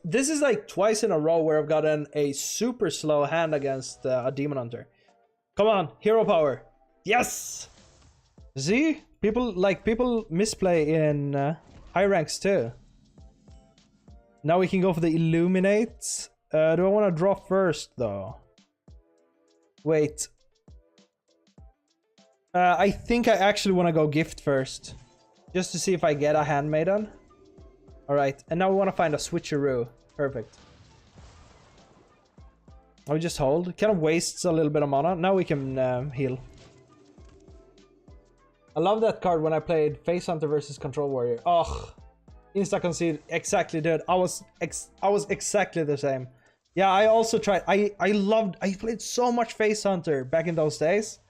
This is like twice in a row where I've gotten a super slow hand against a Demon Hunter. Come on, hero power. Yes! See? People misplay in high ranks too. Now we can go for the Illuminate. Do I want to draw first, though? Wait. I think I actually want to go Gift first. Just to see if I get a Handmaiden. Alright, and now we want to find a Switcheroo. Perfect. I'll just hold. Kind of wastes a little bit of mana. Now we can heal. I love that card when I played Face Hunter versus Control Warrior. Ugh. Insta concede, exactly, dude. I was exactly the same. Yeah, I also tried. I played so much Face Hunter back in those days,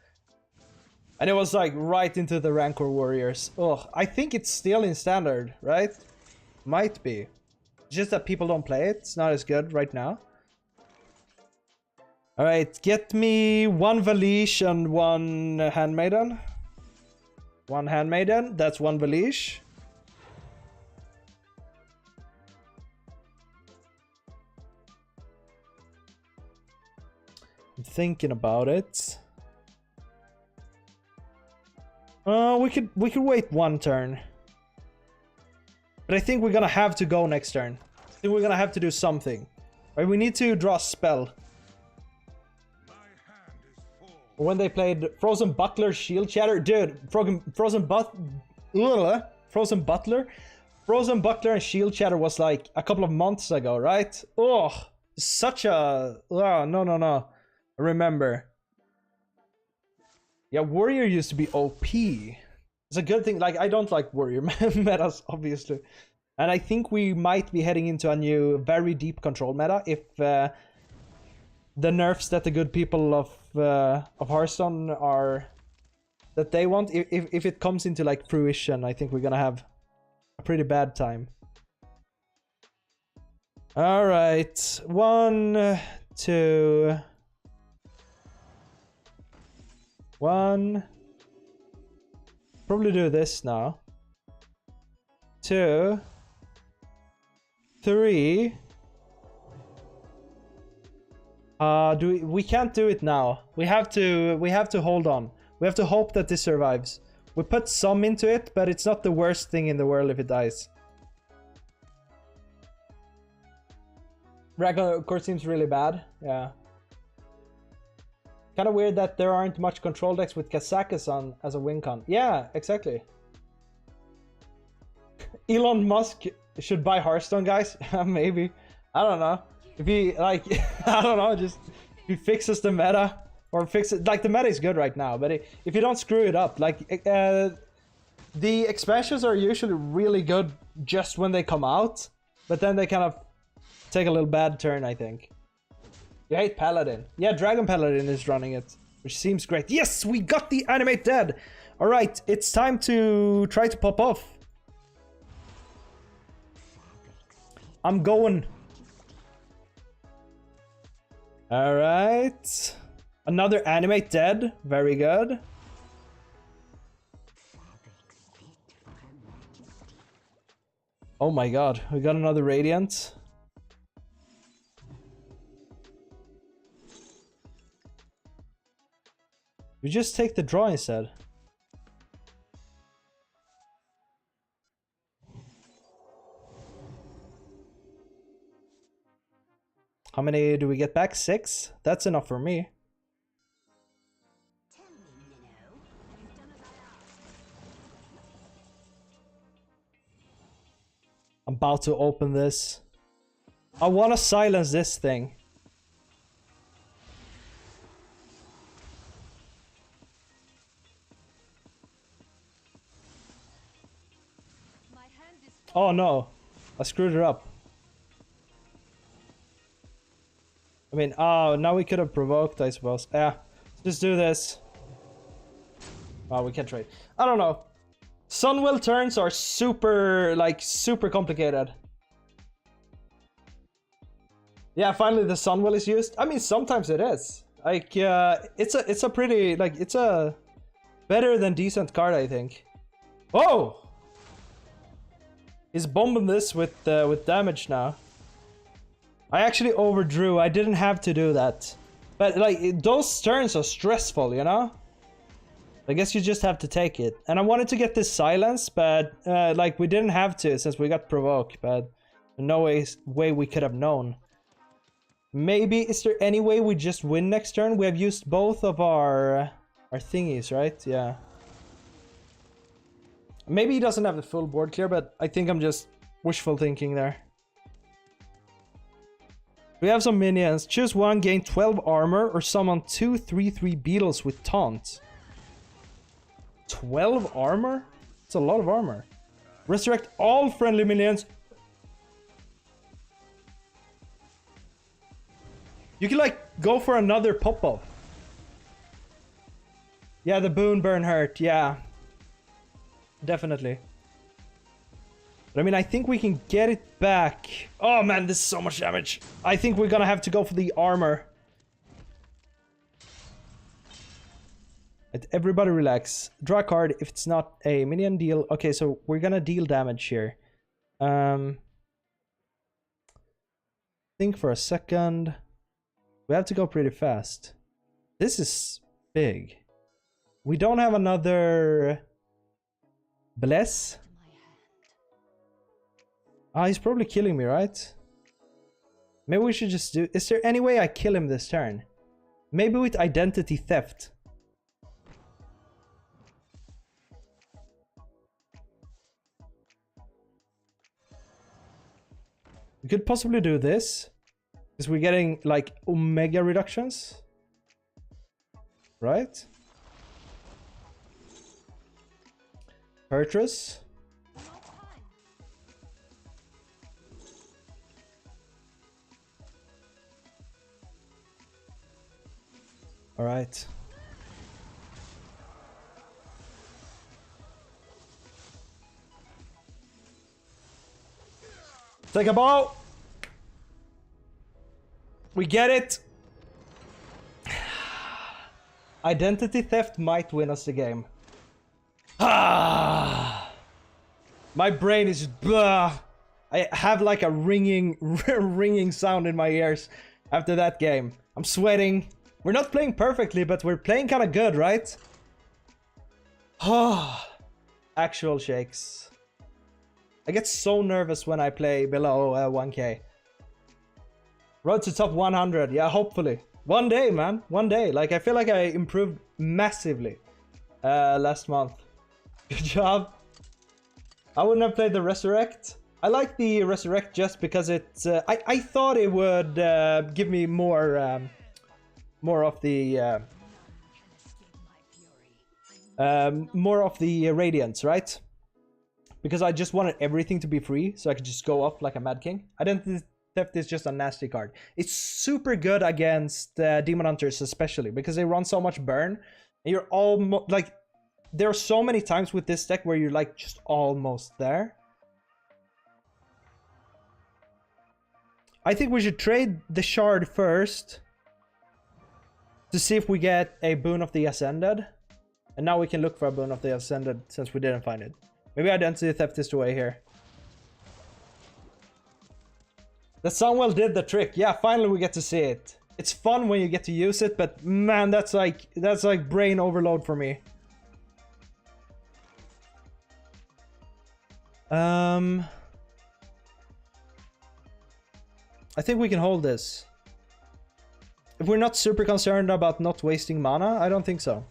and it was like right into the Rancor Warriors. Ugh, I think it's still in standard, right? Might be. Just that people don't play it. It's not as good right now. All right, get me 1 Valish and 1 Handmaiden. 1 Handmaiden. That's 1 Valish. I'm thinking about it. We could wait 1 turn. But I think we're gonna have to go next turn. I think we're gonna have to do something. Right, we need to draw a spell. When they played Frozen Buckler, Shield Shatter, dude, Frozen Butler and Shield Shatter was like a couple of months ago, right? Oh, such a no. I remember. Yeah, Warrior used to be OP. It's a good thing. Like, I don't like Warrior metas, obviously. And I think we might be heading into a new, very deep control meta if the nerfs that the good people of Hearthstone are... that they want, if it comes into, like, fruition, I think we're gonna have a pretty bad time. Alright. 1, 2... 1. Probably do this now. 2. 3. We can't do it now. We have to hold on. We have to hope that this survives. We put some into it, but it's not the worst thing in the world if it dies. Ragnar, of course, seems really bad. Yeah. Kind of weird that there aren't much control decks with Kazakhs on as a win con. Yeah, exactly. Elon Musk should buy Hearthstone, guys. Maybe. I don't know. If he, like, I don't know, just if he fixes the meta or fix it. Like, the meta is good right now, but if you don't screw it up, like, the expansions are usually really good just when they come out, but then they kind of take a little bad turn, I think. You hate Paladin. Yeah, Dragon Paladin is running it, which seems great. Yes, we got the animate dead. All right, it's time to try to pop off. I'm going. All right. Another animate dead. Very good. Oh my god, we got another Radiant. We just take the draw instead. How many do we get back? 6? That's enough for me. I'm about to open this. I want to silence this thing. Oh no, I screwed it up. I mean, oh, now we could have provoked, I suppose. Yeah, let's just do this. Oh, we can't trade. I don't know. Sunwell turns are super, like, super complicated. Yeah, finally the Sunwell is used. I mean, sometimes it is. Like, it's a pretty, like, it's a better than decent card, I think. Oh! He's bombing this with damage now. I actually overdrew. I didn't have to do that. But, like, those turns are stressful, you know? I guess you just have to take it. And I wanted to get this silence, but, like, we didn't have to since we got provoked. But no way we could have known. Maybe, is there any way we just win next turn? We have used both of our thingies, right? Yeah. Maybe he doesn't have the full board clear, but I think I'm just wishful thinking there. We have some minions. Choose one, gain 12 armor, or summon 2 3/3 beetles with taunt. 12 armor? It's a lot of armor. Resurrect all friendly minions. You can, like, go for another pop-up. Yeah, the boon burn hurt. Yeah. Definitely. But I mean, I think we can get it back. Oh man, this is so much damage. I think we're gonna have to go for the armor. Everybody relax. Draw a card if it's not a minion deal. Okay, so we're gonna deal damage here. Think for a second. We have to go pretty fast. This is big. We don't have another Bless. Ah, he's probably killing me, right? Maybe we should just do... Is there any way I kill him this turn? Maybe with identity theft. We could possibly do this. Because we're getting, like, omega reductions. Right? Purchase. All right. Take a ball. We get it. Identity theft might win us the game. Ah, my brain is just blah. I have like a ringing ringing sound in my ears after that game. I'm sweating. We're not playing perfectly, but we're playing kind of good, right? Ah, actual shakes. I get so nervous when I play below 1k. Road to top 100. Yeah, hopefully. One day, man. One day. Like, I feel like I improved massively last month. Good job. I wouldn't have played the Resurrect. I like the Resurrect just because it... I thought it would give me more of the... more of the Radiance, right? Because I just wanted everything to be free, so I could just go off like a Mad King. Identity Theft is just a nasty card. It's super good against Demon Hunters especially, because they run so much burn. And you're almost... like, there are so many times with this deck where you're like just almost there. I think we should trade the Shard first to see if we get a Boon of the Ascended. And now we can look for a Boon of the Ascended since we didn't find it. Maybe Identity Theft is the way here. The Sunwell did the trick. Yeah, finally we get to see it. It's fun when you get to use it, but man, that's like brain overload for me. I think we can hold this. If we're not super concerned about not wasting mana, I don't think so.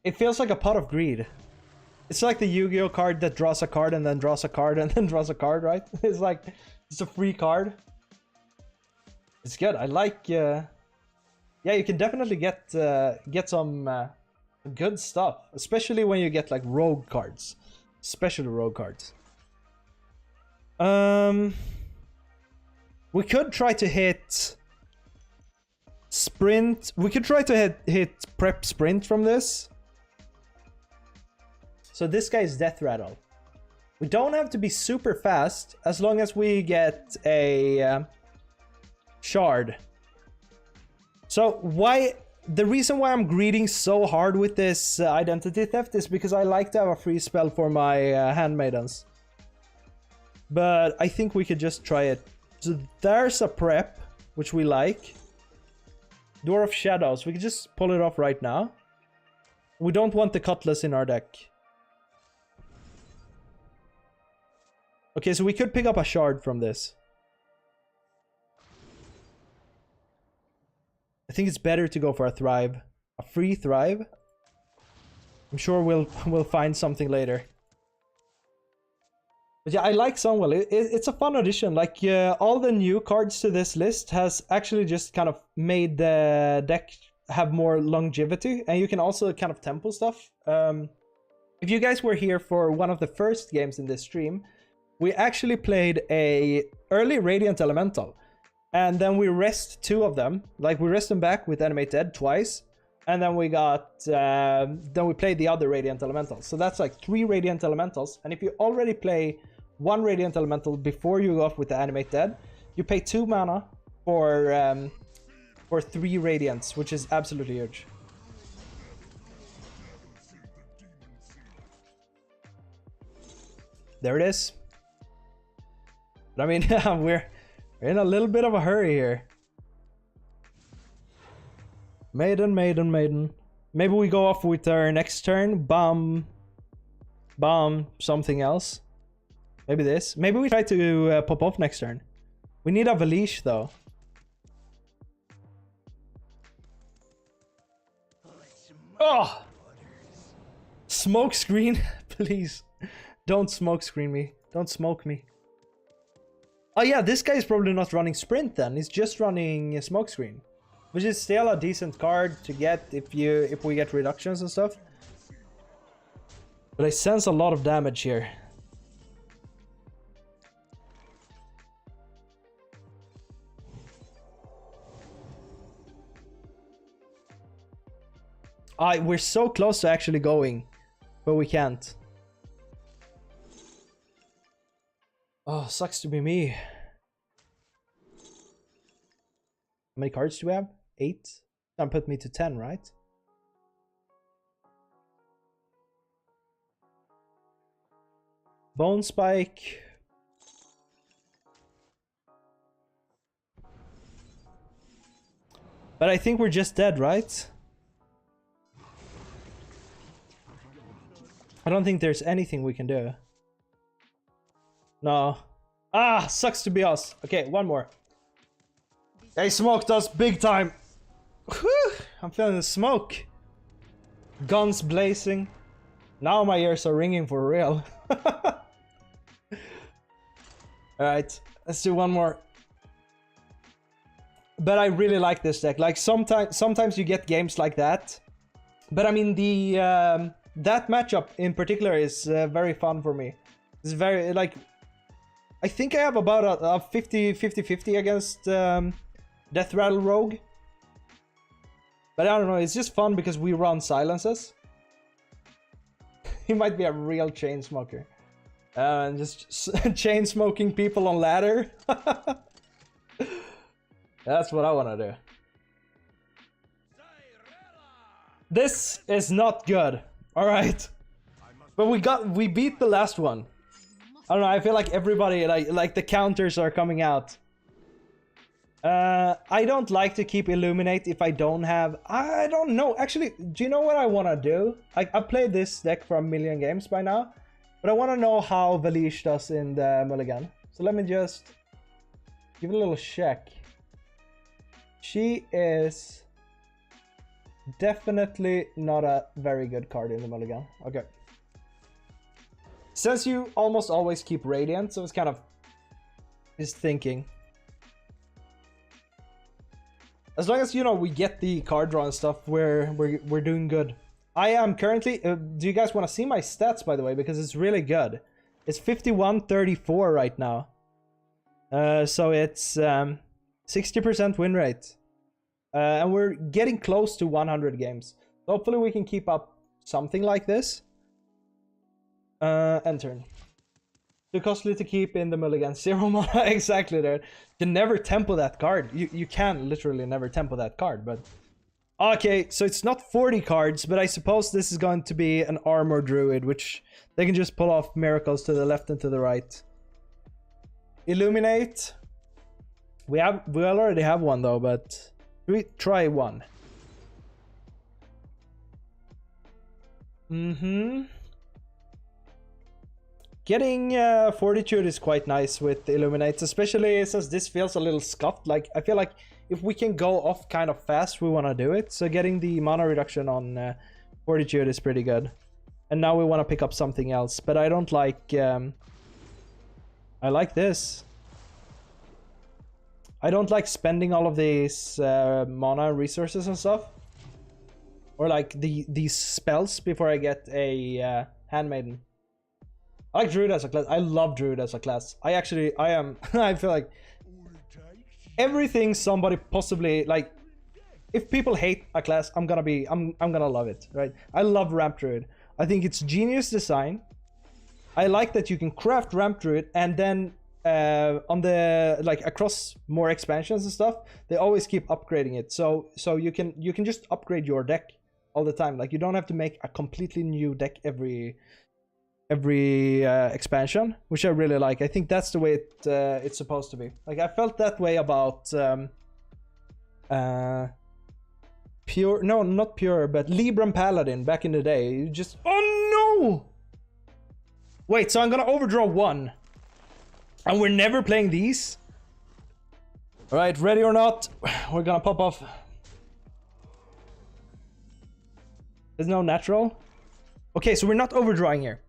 It feels like a pot of greed. It's like the Yu-Gi-Oh card that draws a card and then draws a card and then draws a card, right? It's like, it's a free card. It's good. I like, yeah, you can definitely get some good stuff. Especially when you get like rogue cards. Especially rogue cards. We could try to hit sprint. We could try to hit prep sprint from this. So this guy is Death Rattle. We don't have to be super fast as long as we get a shard. So the reason why I'm greeting so hard with this identity theft is because I like to have a free spell for my handmaidens. But I think we could just try it. So there's a prep, which we like. Door of Shadows. We could just pull it off right now. We don't want the Cutlass in our deck. Okay, so we could pick up a shard from this. I think it's better to go for a Thrive. A free Thrive. I'm sure we'll find something later. But yeah, I like Sunwell. It's a fun addition. Like, all the new cards to this list has actually just kind of made the deck have more longevity. And you can also kind of tempo stuff. If you guys were here for one of the first games in this stream, we actually played a early Radiant Elemental. And then we rest two of them. Like, we rest them back with Animate Dead twice. And then we got... then we played the other Radiant Elementals. So that's like 3 Radiant Elementals. And if you already play 1 Radiant Elemental before you go off with the Animate Dead, you pay 2 mana for 3 Radiants, which is absolutely huge. There it is. But I mean, we're in a little bit of a hurry here. Maiden, maiden, maiden. Maybe we go off with our next turn. Bomb. Bomb. Something else. Maybe this. Maybe we try to pop off next turn. We need a Valish though. Oh! Smoke screen? Please. Don't smoke screen me. Don't smoke me. Oh yeah, this guy is probably not running sprint then. He's just running smokescreen, which is still a decent card to get if we get reductions and stuff. But I sense a lot of damage here. We're so close to actually going, but we can't. Oh, sucks to be me. How many cards do we have? 8? That put me to 10, right? Bone Spike. But I think we're just dead, right? I don't think there's anything we can do. No. Ah, sucks to be us. Okay, one more. They smoked us big time. Whew, I'm feeling the smoke. Guns blazing. Now my ears are ringing for real. Alright, let's do one more. But I really like this deck. Like, sometimes you get games like that. But I mean, the that matchup in particular is very fun for me. It's very, like... I think I have about a 50-50 against Death Rattle Rogue. But I don't know, it's just fun because we run silences. He might be a real chain smoker. And just chain smoking people on ladder. That's what I want to do. This is not good. Alright. But we beat the last one. I don't know, I feel like everybody, like the counters are coming out. I don't like to keep Illuminate if I don't have... I don't know. Actually, do you know what I want to do? I've played this deck for a million games by now. But I want to know how Valish does in the mulligan. So let me just give it a little check. She is definitely not a very good card in the mulligan. Okay. Since you almost always keep Radiant, so it's kind of just thinking. As long as, you know, we get the card draw and stuff, we're doing good. I am currently... do you guys want to see my stats, by the way? Because it's really good. It's 51-34 right now. So it's 60% win rate. And we're getting close to 100 games. So hopefully we can keep up something like this. End turn. Too costly to keep in the mulligan. 0 mana, exactly there. You can never tempo that card. You can literally never tempo that card, but... Okay, so it's not 40 cards, but I suppose this is going to be an armor druid, which they can just pull off miracles to the left and to the right. Illuminate. We already have one though, but we try one. Getting Fortitude is quite nice with Illuminate, especially since this feels a little scuffed. Like, I feel like if we can go off kind of fast, we want to do it. So getting the mana reduction on Fortitude is pretty good. And now we want to pick up something else, but I don't like... I like this. I don't like spending all of these mana resources and stuff. Or like these spells before I get a Handmaiden. I like Druid as a class. I love Druid as a class. I am... I feel like... everything somebody possibly... Like, if people hate a class, I'm gonna love it, right? I love Ramp Druid. I think it's genius design. I like that you can craft Ramp Druid and then on the... Like, across more expansions and stuff, they always keep upgrading it. So you can just upgrade your deck all the time. Like, you don't have to make a completely new deck every expansion, which I really like. I think that's the way it's supposed to be. Like, I felt that way about pure... No, not pure, but Libram Paladin back in the day. You just... Oh no! Wait, so I'm gonna overdraw one. And we're never playing these? Alright, ready or not, we're gonna pop off. There's no natural? Okay, so we're not overdrawing here.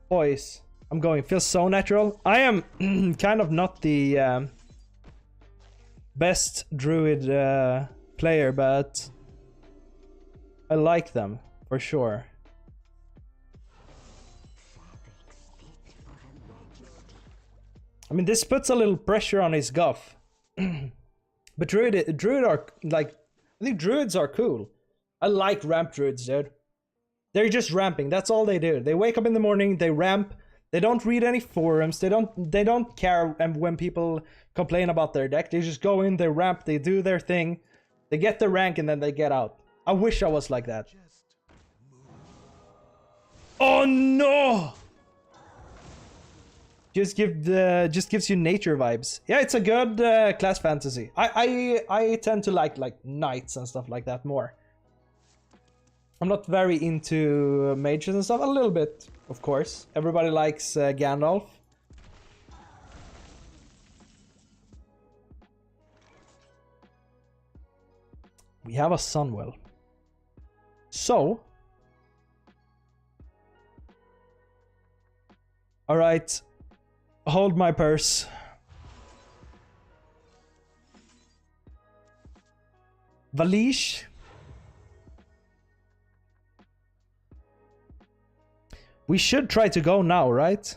Boys, I'm going. Feels so natural. I am kind of not the best Druid player, but I like them for sure. I mean, this puts a little pressure on his guff. But Druid are like... I think Druids are cool. I like ramp Druids, dude. They're just ramping. That's all they do. They wake up in the morning, they ramp. They don't read any forums. They don't care when people complain about their deck. They just go in, they ramp, they do their thing. They get the rank and then they get out. I wish I was like that. Oh no! Just gives you nature vibes. Yeah, it's a good class fantasy. I tend to like knights and stuff like that more. I'm not very into mages and stuff. A little bit, of course. Everybody likes Gandalf. We have a Sunwell. So... Alright. Hold my purse. Valish. We should try to go now, right?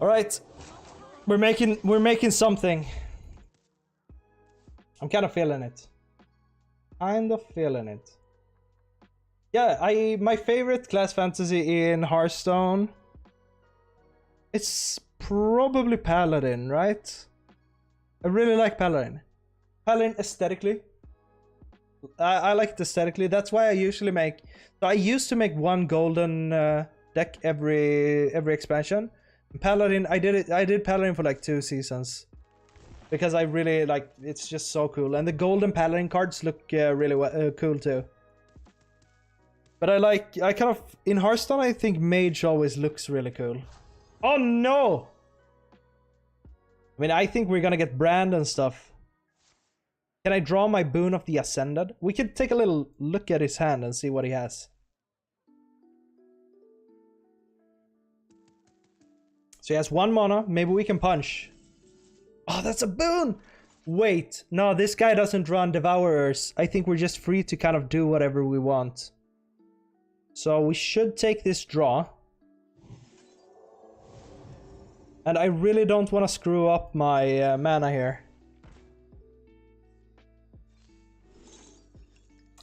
All right, we're making something. I'm kind of feeling it. Yeah, my favorite class fantasy in Hearthstone. It's probably Paladin, right? I really like Paladin. Paladin aesthetically. I like it aesthetically. That's why I usually make. So I used to make one golden deck every expansion. Paladin, I did Paladin for like 2 seasons because I really like. It's just so cool, and the golden Paladin cards look really cool too. But I kind of in Hearthstone. I think Mage always looks really cool. Oh no! I mean, I think we're gonna get Brand and stuff. Can I draw my Boon of the Ascended? We could take a little look at his hand and see what he has. So he has 1 mana. Maybe we can punch. Oh, that's a boon! Wait, no, this guy doesn't run Devourers. I think we're just free to kind of do whatever we want. So we should take this draw. And I really don't want to screw up my mana here.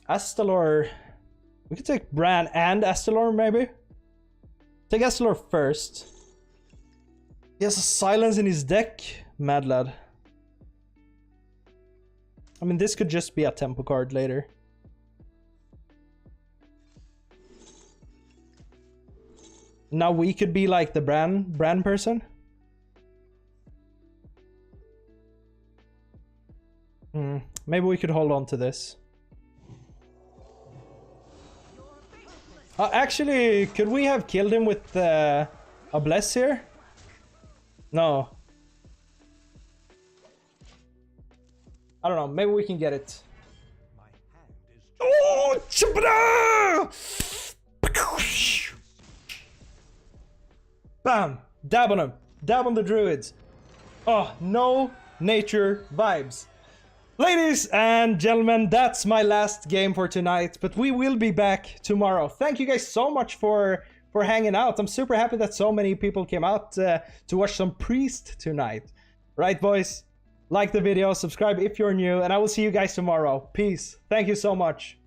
Astalor. We could take Bran and Astalor maybe. Take Astalor first. He has a silence in his deck. Mad lad. I mean, this could just be a tempo card later. Now we could be like the Bran person. Maybe we could hold on to this. Actually, could we have killed him with a bless here? No. I don't know. Maybe we can get it. Oh! Bam! Dab on him. Dab on the druids. Oh, no nature vibes. Ladies and gentlemen, that's my last game for tonight, but we will be back tomorrow. Thank you guys so much for hanging out. I'm super happy that so many people came out to watch some Priest tonight. Right, boys? Like the video, subscribe if you're new, and I will see you guys tomorrow. Peace. Thank you so much.